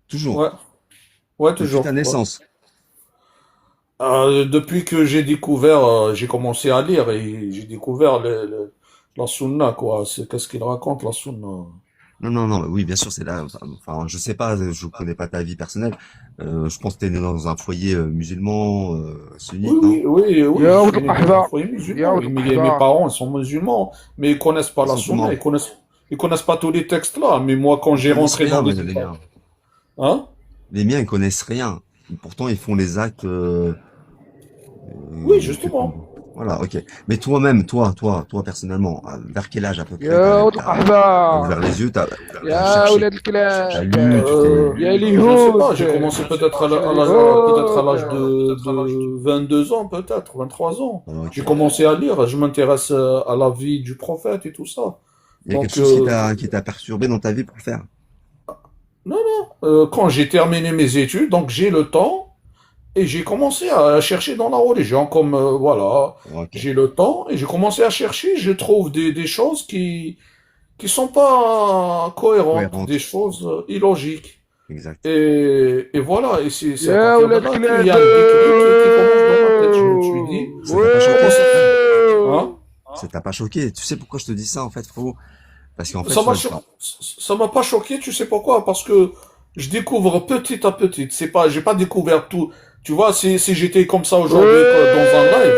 Toujours. ouais, Depuis toujours. ta Ouais. naissance. Depuis que j'ai découvert, j'ai commencé à lire et j'ai découvert la sunna, quoi. Qu'est-ce qu'il raconte, la sunna? Non, oui, bien sûr, c'est là, enfin, je sais pas, je connais pas ta vie personnelle. Je pense que t'es né dans un foyer musulman, sunnite, non? Oui, je suis né dans un Ahbab. foyer musulman. Ya Mes Ahbab. parents, ils sont musulmans, mais ils connaissent pas Ils la sont sunna, comment? ils connaissent pas tous les textes là. Mais moi, quand Ils j'ai connaissent rentré dans rien, les les détails, miens. hein? Les miens, ils connaissent rien. Pourtant, ils font les actes, Oui, que justement. voilà, ok. Mais toi-même, toi, personnellement, vers quel âge à peu près يا ولد الأحباب ouvert les yeux, t'as يا cherché, ولد t'as الكلاب lu, يا Je sais pas, اليهود j'ai commencé peut-être à l'âge de 22 ans, peut-être, 23 ans. Ok. J'ai commencé à lire, je m'intéresse à la vie du prophète et tout ça. Il y a Donc, quelque chose qui t'a perturbé dans ta vie pour le faire? quand j'ai terminé mes études, donc j'ai le temps, et j'ai commencé à chercher dans la religion, comme, voilà, Ok. j'ai le temps, et j'ai commencé à chercher, je trouve des choses qui sont pas cohérentes, Cohérente. des choses illogiques. Exact. Et voilà, et c'est à يا partir de ولد là qu'il y a un déclic qui commence dans ma tête. Je me suis dit, Ça t'a pas choqué, hein? ça t'a pas choqué. Tu sais pourquoi je te dis ça, en fait, frérot? Parce qu'en fait, Ça m'a pas choqué, tu sais pourquoi? Parce que je découvre petit à petit. J'ai pas découvert tout. Tu vois, si j'étais comme ça aujourd'hui, dans un live,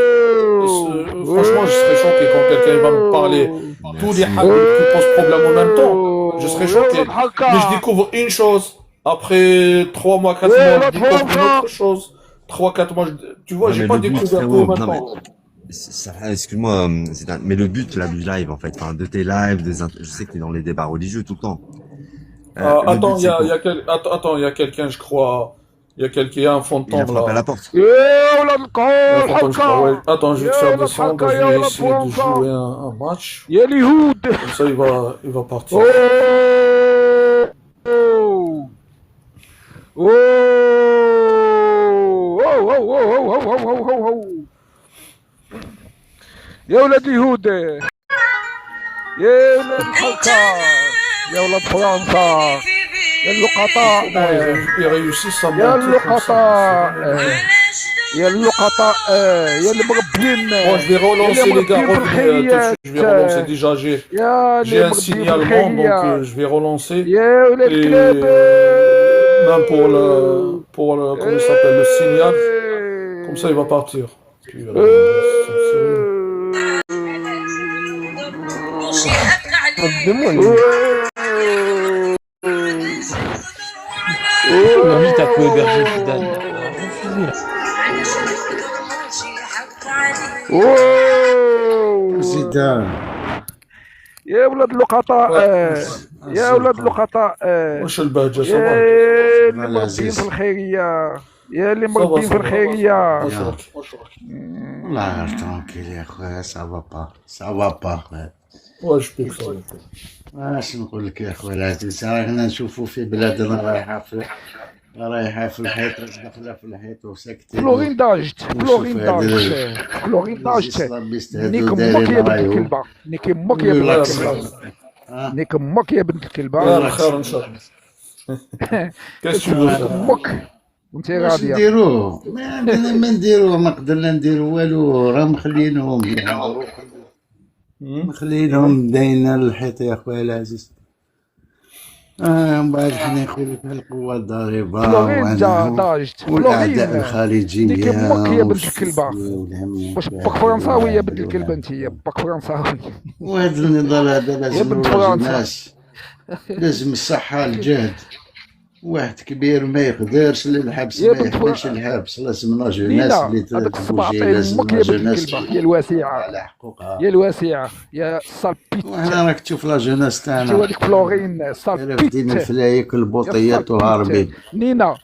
franchement, je serais choqué quand quelqu'un va me parler tous les hadiths qui posent problème en même temps. Je serais choqué. Mais je découvre une chose. Après 3 mois, 4 mois, je découvre une autre chose. 3, 4 mois, tu vois, Non, j'ai mais pas le but, découvert tout frérot, en même non, mais temps. excuse-moi, Zidane, mais le but là du live, en fait, enfin, de tes lives, je sais que t'es dans les débats religieux tout le temps. Le Attends, but, il y c'est a, quoi? attends, il y a quelqu'un, je crois. Il y a quelqu'un, il y a un Il a fantôme frappé à là. la porte. يا ولد Il y a un القول fantôme, je crois, ouais. حقا Attends, je vais te يا faire ولد descendre, حقا je يا vais ولد essayer de فرنسا jouer un match. يا اليهود Comme ça, il va partir. أوه. أوه. أوه. هو هو هو هو هو هو هو. يا ولاد اليهود، يا ولاد الحركة، يا ولاد فرنسا، يا اللقطاء، يا اللقطاء، يا اللقطاء، يا المربين، Bon, je vais relancer les gars, revenez, je vais relancer déjà, j'ai un signalement, donc je vais relancer, et même pour le, comment ça s'appelle, le signal, comme ça il va partir. Puis, Vite à peu héberger Zidane. زيدان يا ولاد اللقطاء، يا ولاد اللقطاء، واش البهجة صباح؟ يا اللي مربين في الخيرية، يا اللي مربين في الخيرية. والله ترونكيل يا خويا، سافا با سافا با. واش بيك واش نقول لك يا خويا العزيز، رانا نشوفوا في بلادنا رايحة في الحيط، داخلة في الحيط وساكتين. فلورين داجت، فلورين داجت، فلورين داجت. نيك امك يا بنت الكلبة، نيك امك يا بنت الكلبة، نيك امك يا بنت الكلبة. لا خير ان شاء الله. كاش امك وانت واش راضية. نديرو؟ ما عندنا ما نديرو، ما قدرنا نديرو والو، راه مخلينهم مخلينهم داينا للحيط يا خويا العزيز. من بعد حنا نقول لك القوة الضاربة والأعداء الخارجية. نيك امك يا بنت الكلبة، واش باك فرنساوي يا بنت الكلبة انت، يا باك فرنساوي. وهذا النضال هذا لازم نورج الناس، لازم الصحة الجهد. واحد كبير ما يقدرش للحبس، ما يحملش الحبس، لازم نرجعو الناس اللي تبوجي، لازم نرجعو الناس يا الواسعة، على حقوقها، يا الواسعة، يا الصالبيت. وهنا راك تشوف لا جوناس تاعنا، شو هذيك فلورين صالبيت، رافدين الفلايك البوطيات وهاربين. نينا